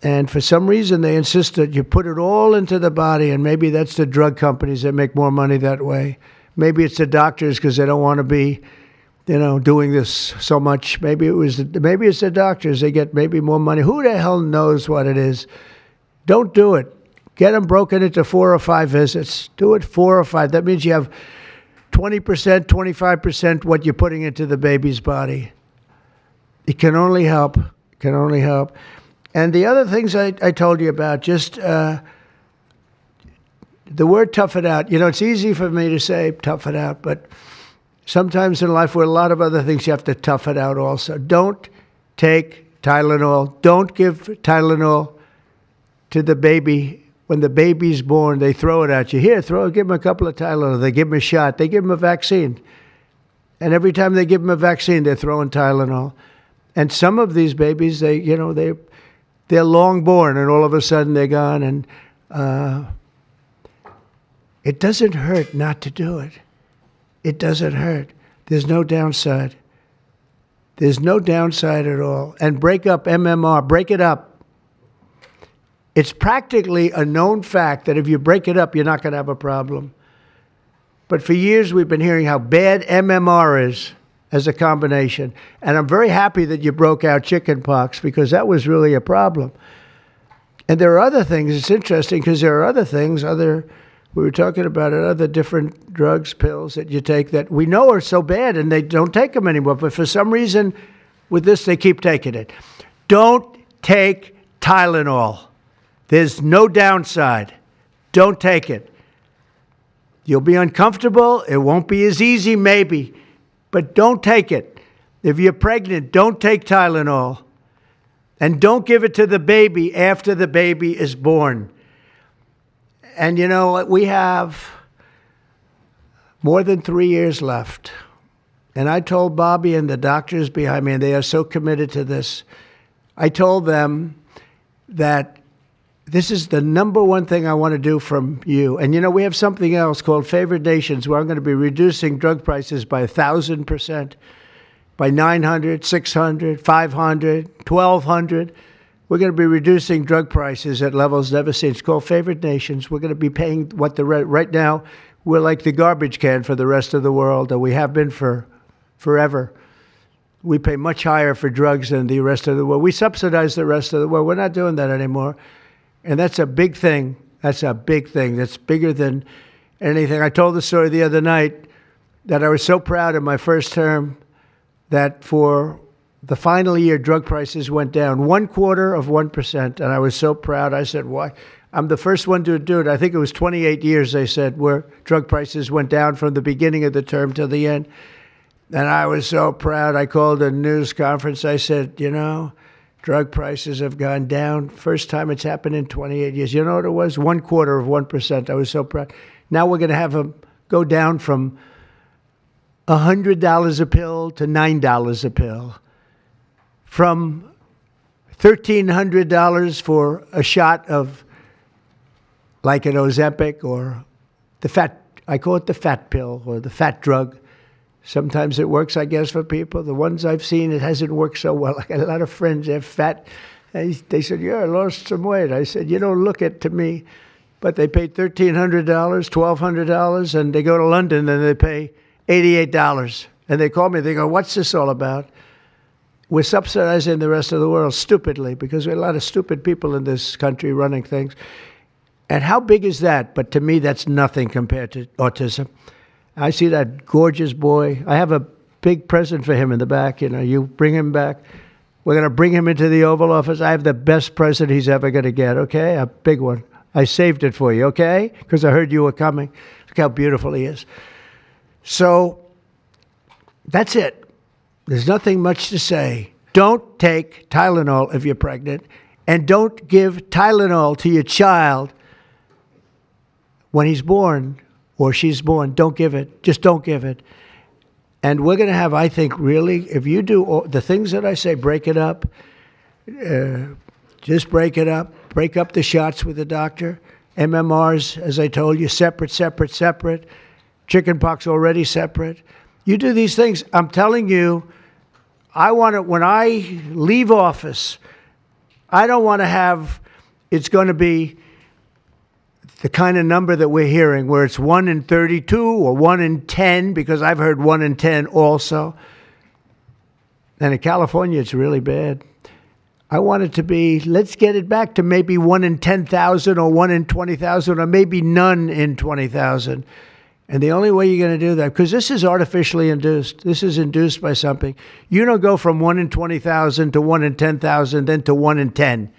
And for some reason, they insist that you put it all into the body, and maybe that's the drug companies that make more money that way. Maybe it's the doctors because they don't want to be, doing this so much. Maybe it's the doctors. They get maybe more money. Who the hell knows what it is? Don't do it. Get them broken into 4 or 5 visits. Do it 4 or 5. That means you have 20%, 25% what you're putting into the baby's body. It can only help. It can only help. And the other things I told you about, just the word tough it out. It's easy for me to say tough it out, but sometimes in life with a lot of other things, you have to tough it out also. Don't take Tylenol. Don't give Tylenol to the baby. When the baby's born, they throw it at you. Here, give him a couple of Tylenol. They give him a shot. They give him a vaccine. And every time they give him a vaccine, they're throwing Tylenol. And some of these babies, they're long born, and all of a sudden they're gone. And it doesn't hurt not to do it. It doesn't hurt. There's no downside. There's no downside at all. And break up MMR. Break it up. It's practically a known fact that if you break it up, you're not going to have a problem. But for years, we've been hearing how bad MMR is as a combination. And I'm very happy that you broke out chickenpox, because that was really a problem. And there are other things. It's interesting because there are other things, we were talking about it, other different drugs, pills that you take that we know are so bad and they don't take them anymore. But for some reason, with this, they keep taking it. Don't take Tylenol. There's no downside. Don't take it. You'll be uncomfortable. It won't be as easy, maybe. But don't take it. If you're pregnant, don't take Tylenol. And don't give it to the baby after the baby is born. And you know, we have more than 3 years left. And I told Bobby and the doctors behind me, and they are so committed to this, I told them that this is the number one thing I want to do from you. And you know, we have something else called Favored Nations, where I'm going to be reducing drug prices by 1,000%, by 900, 600, 500, 1,200. We're going to be reducing drug prices at levels never seen. It's called Favored Nations. We're going to be paying what right now, we're like the garbage can for the rest of the world, and we have been for forever. We pay much higher for drugs than the rest of the world. We subsidize the rest of the world. We're not doing that anymore. And that's a big thing. That's a big thing. That's bigger than anything. I told the story the other night that I was so proud in my first term that for the final year, drug prices went down 0.25%. And I was so proud. I said, why? I'm the first one to do it. I think it was 28 years, they said, where drug prices went down from the beginning of the term to the end. And I was so proud. I called a news conference. I said, you know, drug prices have gone down. First time it's happened in 28 years. You know what it was? 0.25%. I was so proud. Now we're going to have them go down from $100 a pill to $9 a pill. From $1,300 for a shot of like an Ozempic or I call it the fat pill or the fat drug. Sometimes it works, I guess, for people. The ones I've seen, it hasn't worked so well. I got a lot of friends that have fat. They said, yeah, I lost some weight. I said, you don't look it to me. But they paid $1,300, $1,200, and they go to London and they pay $88. And they call me, they go, what's this all about? We're subsidizing the rest of the world stupidly because we have a lot of stupid people in this country running things. And how big is that? But to me, that's nothing compared to autism. I see that gorgeous boy. I have a big present for him in the back. You know, you bring him back. We're going to bring him into the Oval Office. I have the best present he's ever going to get, okay? A big one. I saved it for you, okay? Because I heard you were coming. Look how beautiful he is. So that's it. There's nothing much to say. Don't take Tylenol if you're pregnant, and don't give Tylenol to your child when he's born or she's born. Don't give it. Just don't give it. And we're going to have, I think, really, if you do all the things that I say, break it up. Just break it up. Break up the shots with the doctor. MMRs, as I told you, separate. Chickenpox already separate. You do these things. I'm telling you, I want to, when I leave office, I don't want to have, it's going to be the kind of number that we're hearing, where it's 1 in 32 or 1 in 10, because I've heard 1 in 10 also. And in California, it's really bad. I want it to be, let's get it back to maybe 1 in 10,000 or 1 in 20,000 or maybe none in 20,000. And the only way you're going to do that, because this is artificially induced. This is induced by something. You don't go from 1 in 20,000 to 1 in 10,000, then to 1 in 10.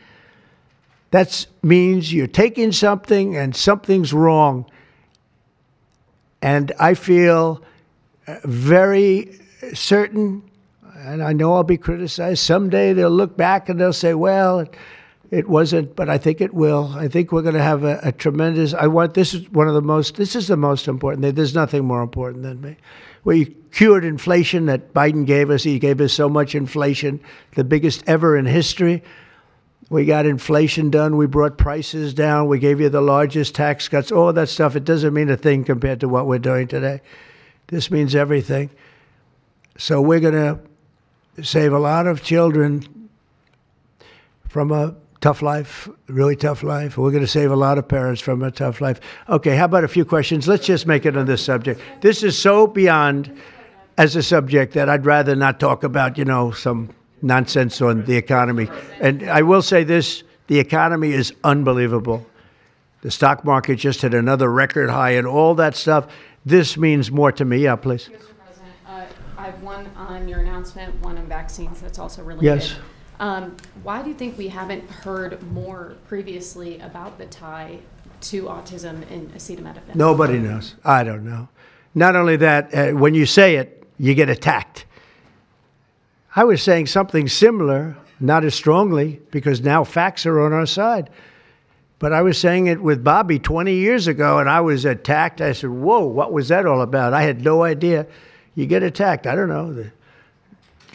That means you're taking something and something's wrong. And I feel very certain, and I know I'll be criticized. Someday they'll look back and they'll say, well, it wasn't, but I think it will. I think we're going to have a tremendous, this is the most important thing. There's nothing more important than me. We cured inflation that Biden gave us. He gave us so much inflation, the biggest ever in history. We got inflation done. We brought prices down. We gave you the largest tax cuts, all that stuff. It doesn't mean a thing compared to what we're doing today. This means everything. So we're going to save a lot of children from a tough life, really tough life. We're going to save a lot of parents from a tough life. Okay, how about a few questions? Let's just make it on this subject. This is so beyond as a subject that I'd rather not talk about, some nonsense on the economy. And I will say this, The economy is unbelievable. The stock market just hit another record high and all that stuff. This means more to me. Yeah, please. Mr. President, I have one on your announcement, one on vaccines that's also related. Yes. Why do you think we haven't heard more previously about the tie to autism in acetaminophen? Nobody knows. I don't know. Not only that, when you say it, you get attacked. I was saying something similar, not as strongly, because now facts are on our side. But I was saying it with Bobby 20 years ago, and I was attacked. I said, whoa, what was that all about? I had no idea. You get attacked. I don't know.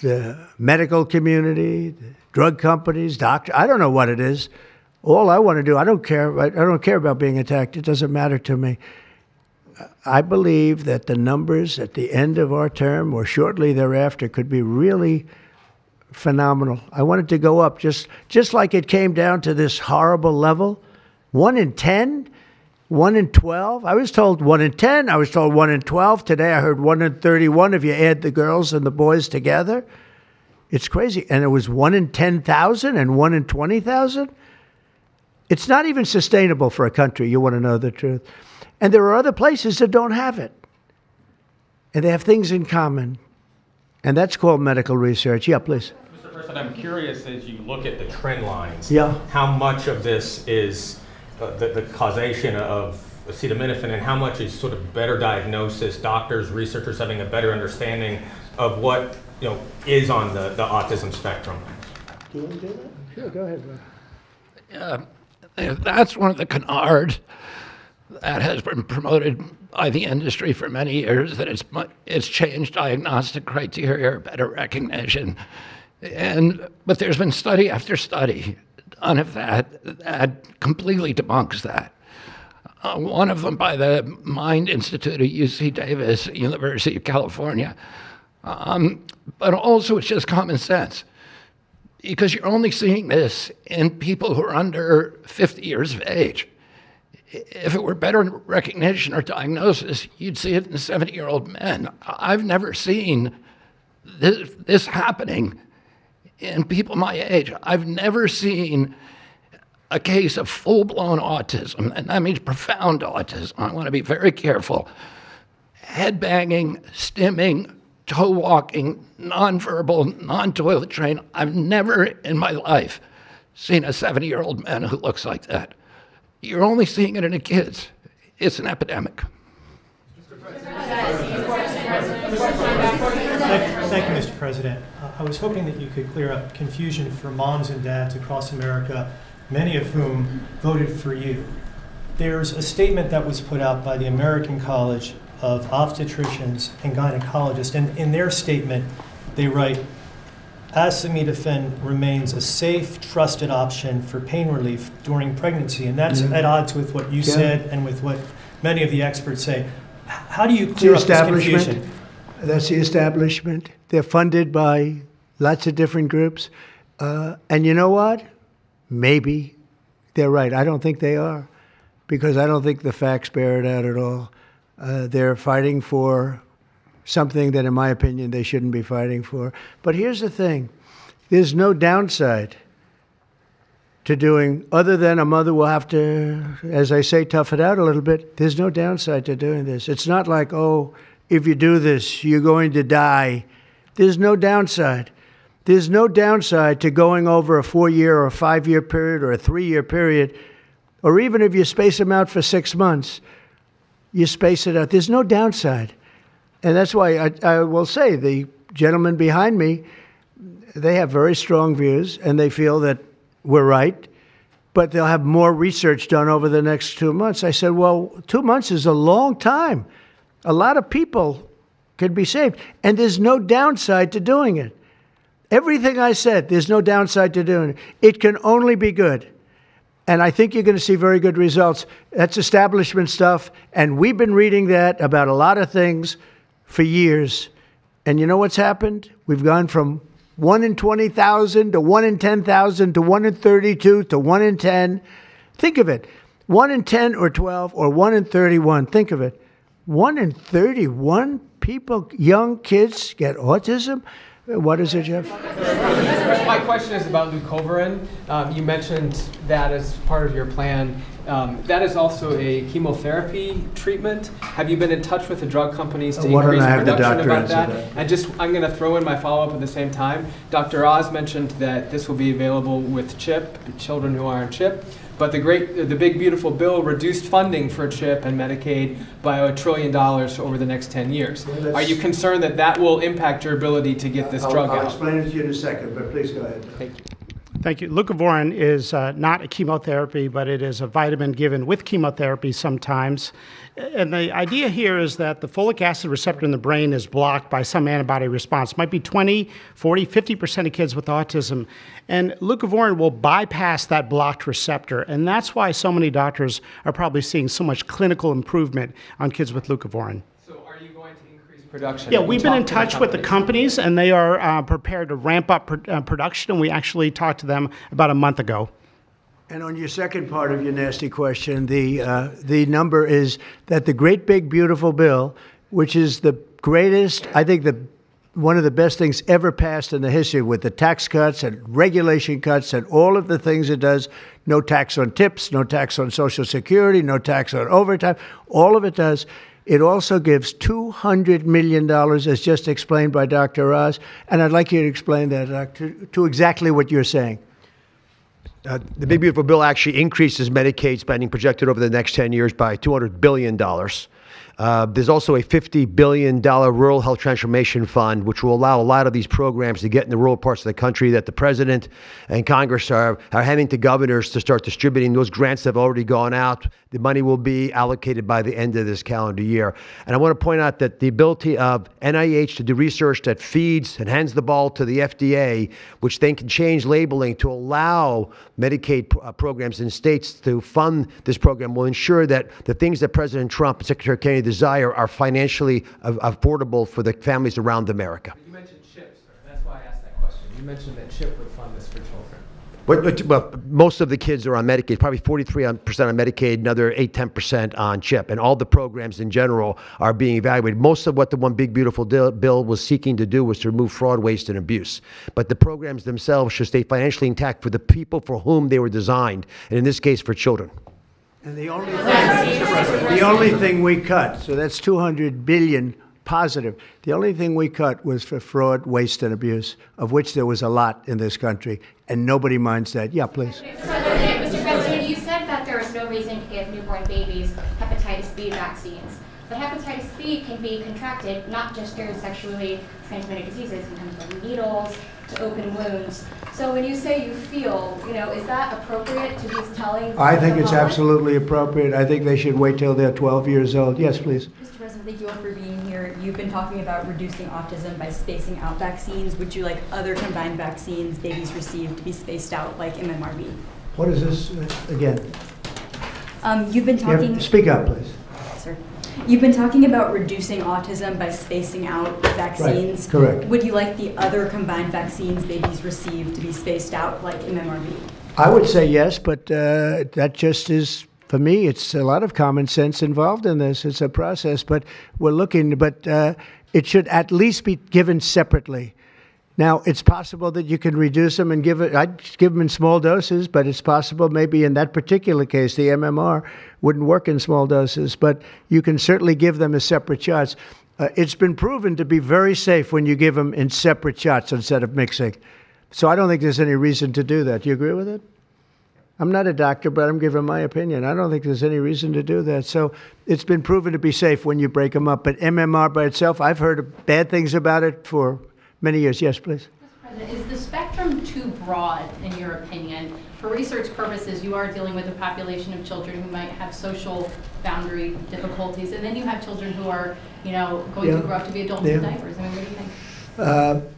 The medical community, the drug companies, doctors. I don't know what it is. All I want to do, I don't care. I don't care about being attacked. It doesn't matter to me. I believe that the numbers at the end of our term or shortly thereafter could be really phenomenal. I want it to go up just like it came down to this horrible level. 1 in 10, 1 in 12. I was told 1 in 10. I was told 1 in 12. Today I heard 1 in 31 if you add the girls and the boys together. It's crazy. And it was 1 in 10,000 and 1 in 20,000. It's not even sustainable for a country. You want to know the truth. And there are other places that don't have it. And they have things in common. And that's called medical research. Yeah, please. Mr. President, I'm curious as you look at the trend lines, yeah, how much of this is the causation of acetaminophen and how much is sort of better diagnosis, doctors, researchers having a better understanding of what is on the autism spectrum? Do you want to do that? Sure, go ahead, Ron. That's one of the canards that has been promoted by the industry for many years, that it's changed diagnostic criteria, better recognition. But there's been study after study done of that completely debunks that. One of them by the Mind Institute at UC Davis, University of California. But also it's just common sense, because you're only seeing this in people who are under 50 years of age. If it were better recognition or diagnosis, you'd see it in 70-year-old men. I've never seen this happening in people my age. I've never seen a case of full-blown autism, and that means profound autism. I want to be very careful. Head banging, stimming, toe walking, nonverbal, non-toilet trained. I've never in my life seen a 70-year-old man who looks like that. You're only seeing it in the kids. It's an epidemic. Thank you, Mr. President. I was hoping that you could clear up confusion for moms and dads across America, many of whom voted for you. There's a statement that was put out by the American College of Obstetricians and Gynecologists, and in their statement, they write, acetaminophen remains a safe, trusted option for pain relief during pregnancy, and that's at odds with what you said and with what many of the experts say. How do you clear up this confusion? That's the establishment. They're funded by lots of different groups. And you know what? Maybe they're right. I don't think they are, because I don't think the facts bear it out at all. They're fighting for something that, in my opinion, they shouldn't be fighting for. But here's the thing. There's no downside to doing, other than a mother will have to, as I say, tough it out a little bit. There's no downside to doing this. It's not like, oh, if you do this, you're going to die. There's no downside. There's no downside to going over a 4-year or a 5-year period or a 3-year period, or even if you space them out for 6 months, you space it out. There's no downside. And that's why I will say the gentlemen behind me, they have very strong views, and they feel that we're right, but they'll have more research done over the next 2 months. I said, well, 2 months is a long time. A lot of people could be saved, and there's no downside to doing it. Everything I said, there's no downside to doing it. It can only be good. And I think you're going to see very good results. That's establishment stuff, and we've been reading that about a lot of things for years. And you know what's happened? We've gone from 1 in 20,000 to 1 in 10,000 to 1 in 32 to 1 in 10. Think of it. 1 in 10 or 12 or 1 in 31. Think of it. 1 in 31 people, young kids, get autism. What is it, Jeff? My question is about leucovorin. You mentioned that as part of your plan. That is also a chemotherapy treatment. Have you been in touch with the drug companies to increase production about that? And I'm going to throw in my follow-up at the same time. Dr. Oz mentioned that this will be available with CHIP, children who are on CHIP. But the big beautiful bill reduced funding for CHIP and Medicaid by $1 trillion over the next 10 years. Are you concerned that that will impact your ability to get this drug out? I'll explain it to you in a second, but please go ahead. Thank you. Thank you. Leucovorin is not a chemotherapy, but it is a vitamin given with chemotherapy sometimes. And the idea here is that the folic acid receptor in the brain is blocked by some antibody response. It might be 20, 40, 50% of kids with autism. And leucovorin will bypass that blocked receptor. And that's why so many doctors are probably seeing so much clinical improvement on kids with leucovorin. Production. Yeah, we've been in touch with the companies, and they are prepared to ramp up production, and we actually talked to them about a month ago. And on your second part of your nasty question, the number is that the great big beautiful bill, which is the greatest, I think one of the best things ever passed in the history, with the tax cuts and regulation cuts and all of the things it does, no tax on tips, no tax on Social Security, no tax on overtime, all of it does. It also gives $200 million, as just explained by Dr. Oz, and I'd like you to explain that to exactly what you're saying. The Big Beautiful Bill actually increases Medicaid spending projected over the next 10 years by $200 billion. There's also a $50 billion Rural Health Transformation Fund, which will allow a lot of these programs to get in the rural parts of the country that the President and Congress are handing to governors to start distributing. Those grants have already gone out. The money will be allocated by the end of this calendar year. And I want to point out that the ability of NIH to do research that feeds and hands the ball to the FDA, which then can change labeling to allow Medicaid programs in states to fund this program, will ensure that the things that President Trump and Secretary Kennedy desire are financially affordable for the families around America. You mentioned CHIP, sir. That's why I asked that question. You mentioned that CHIP would fund this for children. But most of the kids are on Medicaid, probably 43% on Medicaid, another 8-10% on CHIP. And all the programs in general are being evaluated. Most of what the One Big Beautiful Bill was seeking to do was to remove fraud, waste, and abuse. But the programs themselves should stay financially intact for the people for whom they were designed, and in this case, for children. And the only thing we cut, so that's $200 billion positive. The only thing we cut was for fraud, waste, and abuse, of which there was a lot in this country, and nobody minds that. Yeah, please. Mr. President, you said that there is no reason to give newborn babies hepatitis B vaccines. But hepatitis B can be contracted not just through sexually transmitted diseases, it can come from needles to open wounds. So when you say you feel, is that appropriate to be telling? I think it's absolutely appropriate. I think they should wait till they're 12 years old. Yes, please. Mr. President, thank you all for being here. You've been talking about reducing autism by spacing out vaccines. Would you like other combined vaccines babies receive to be spaced out, like MMRV? What is this again? You've been talking. Speak up, please. Sir. You've been talking about reducing autism by spacing out vaccines. Right. Correct. Would you like the other combined vaccines babies receive to be spaced out, like MMRV? I would say yes, but that just is, for me, it's a lot of common sense involved in this. It's a process, but we're looking, but it should at least be given separately. Now, it's possible that you can reduce them and I'd give them in small doses, but it's possible maybe in that particular case, the MMR wouldn't work in small doses, but you can certainly give them as separate shots. It's been proven to be very safe when you give them in separate shots instead of mixing. So I don't think there's any reason to do that. Do you agree with it? I'm not a doctor, but I'm giving my opinion. I don't think there's any reason to do that. So it's been proven to be safe when you break them up. But MMR by itself, I've heard bad things about it for many years. Yes, please. Mr. President, is the spectrum too broad, in your opinion? For research purposes, you are dealing with a population of children who might have social boundary difficulties, and then you have children who are, going to grow up to be adults in diapers. I mean, what do you think?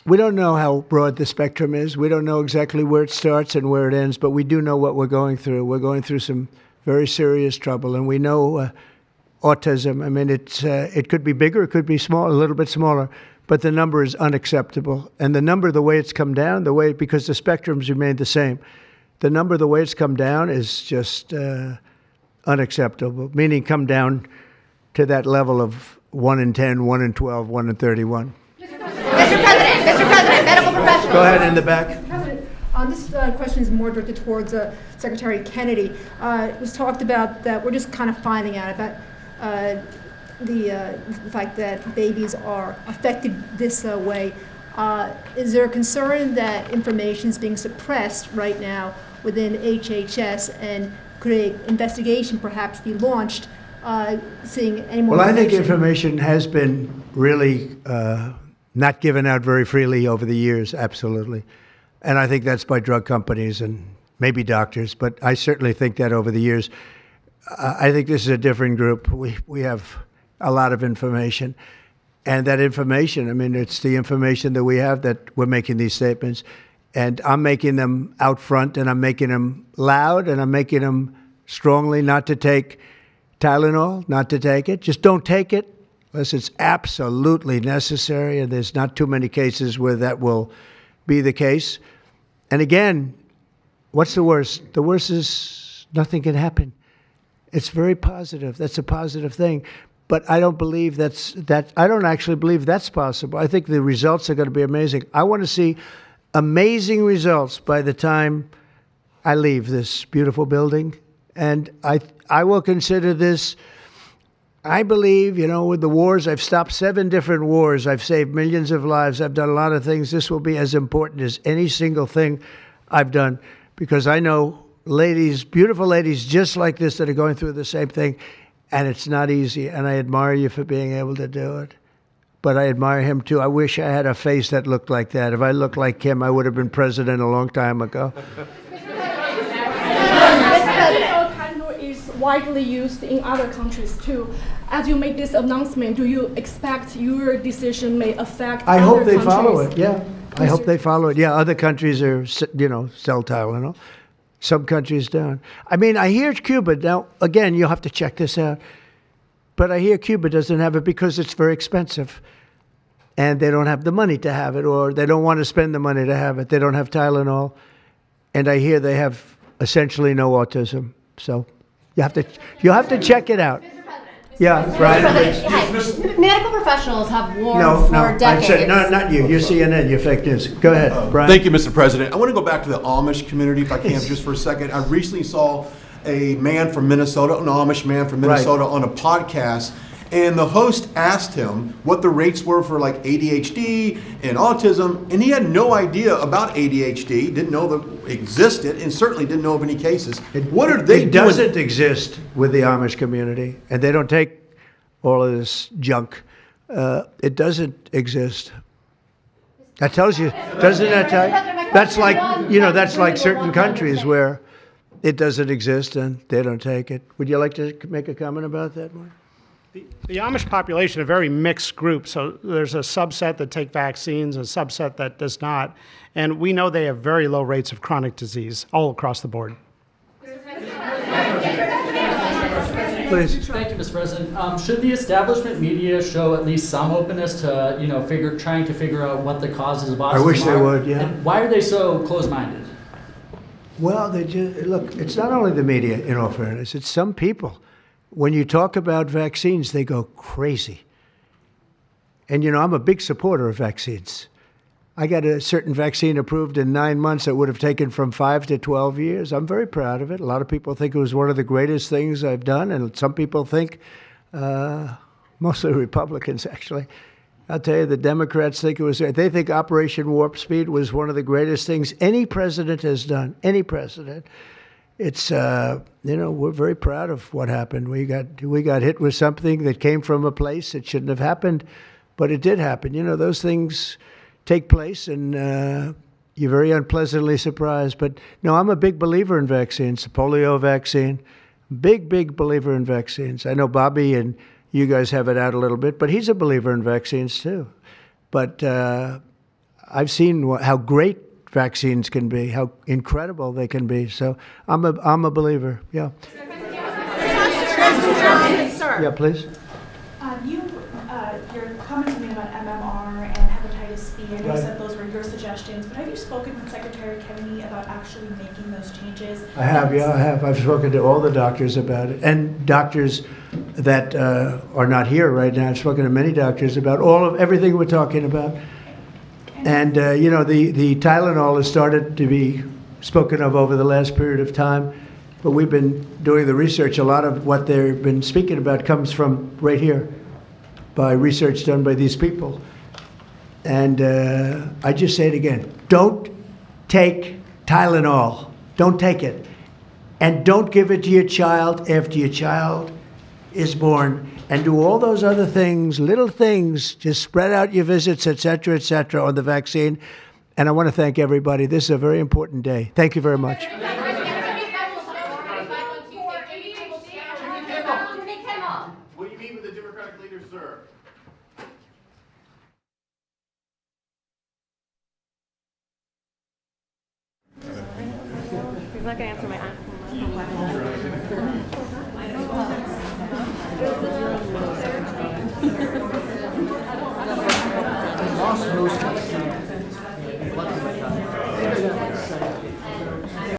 We don't know how broad the spectrum is. We don't know exactly where it starts and where it ends, but we do know what we're going through. We're going through some very serious trouble, and we know autism. I mean, it could be bigger, it could be small, a little bit smaller, but the number is unacceptable. And the number, the way it's come down, because the spectrums remain the same, the number, the way it's come down is just unacceptable, meaning come down to that level of 1 in 10, 1 in 12, 1 in 31. Mr. President, medical professionals. Go ahead in the back. President, this question is more directed towards Secretary Kennedy. It was talked about that we're just kind of finding out about the fact that babies are affected this way. Is there a concern that information is being suppressed right now within HHS, and could an investigation perhaps be launched seeing any more Well, I think information has been really not given out very freely over the years, absolutely. And I think that's by drug companies and maybe doctors, but I certainly think that over the years. I think this is a different group. We have a lot of information. And that information, I mean, it's the information that we have that we're making these statements. And I'm making them out front, and I'm making them loud, and I'm making them strongly not to take Tylenol, not to take it. Just don't take it unless it's absolutely necessary, and there's not too many cases where that will be the case. And again, what's the worst? The worst is nothing can happen. It's very positive. That's a positive thing. But I don't believe I don't actually believe that's possible. I think the results are going to be amazing. I want to see amazing results by the time I leave this beautiful building. And I will consider this, I believe, with the wars, I've stopped 7 different wars. I've saved millions of lives. I've done a lot of things. This will be as important as any single thing I've done, because I know ladies, beautiful ladies just like this that are going through the same thing. And it's not easy, and I admire you for being able to do it. But I admire him, too. I wish I had a face that looked like that. If I looked like him, I would have been president a long time ago. Tylenol is widely used in other countries, too. As you make this announcement, do you expect your decision may affect I other hope they countries? follow it, yeah. I hope they follow it. Yeah, other countries are, sell Tylenol. Some countries don't. I mean, I hear Cuba, now, again, you'll have to check this out, but I hear Cuba doesn't have it because it's very expensive, and they don't have the money to have it, or they don't want to spend the money to have it. They don't have Tylenol, and I hear they have essentially no autism. So you'll have to check it out. Yeah, Brian. Medical professionals have warned for decades. I said, no, not you. You're CNN. You're fake news. Go ahead, Brian. Thank you, Mr. President. I want to go back to the Amish community, if I can, just for a second. I recently saw a man from Minnesota, an Amish man from Minnesota, on a podcast, and the host asked him what the rates were for like ADHD and autism, and he had no idea about ADHD, didn't know that it existed, and certainly didn't know of any cases. What are they doing? It doesn't exist with the Amish community, and they don't take all of this junk. It doesn't exist. That tells you, doesn't that tell you? That's like, that's like certain countries where it doesn't exist and they don't take it. Would you like to make a comment about that, Mark? The Amish population, a very mixed group. So there's a subset that take vaccines, a subset that does not. And we know they have very low rates of chronic disease all across the board. Please. Thank you, Mr. President. Should the establishment media show at least some openness to, trying to figure out what the causes of autism are? I wish they would, yeah. And why are they so closed-minded? Well, look, it's not only the media, in all fairness, it's some people. When you talk about vaccines, they go crazy. And, I'm a big supporter of vaccines. I got a certain vaccine approved in 9 months that would have taken from 5 to 12 years. I'm very proud of it. A lot of people think it was one of the greatest things I've done, and some people think, mostly Republicans, actually. I'll tell you, the Democrats think it was, they think Operation Warp Speed was one of the greatest things any president has done, any president. It's, we're very proud of what happened. We got hit with something that came from a place that shouldn't have happened, but it did happen. Those things take place, and you're very unpleasantly surprised. But no, I'm a big believer in vaccines. The polio vaccine, big believer in vaccines. I know Bobby and you guys have it out a little bit, but he's a believer in vaccines too. But I've seen how great vaccines can be, how incredible they can be. So I'm a believer. Yeah. Yeah, please. Your comments made about MMR and hepatitis B, and you said those were your suggestions, but have you spoken with Secretary Kennedy about actually making those changes? I have, yeah, I have. I've spoken to all the doctors about it, and doctors that are not here right now. I've spoken to many doctors about everything we're talking about. And, you know, the Tylenol has started to be spoken of over the last period of time, but we've been doing the research. A lot of what they've been speaking about comes from right here by research done by these people. And I just say it again, don't take Tylenol. Don't take it. And don't give it to your child after your child is born. And do all those other things, little things, just spread out your visits, et cetera, on the vaccine. And I want to thank everybody. This is a very important day. Thank you very much. Will you meet with the Democratic leader, sir? He's not going to answer my Lost most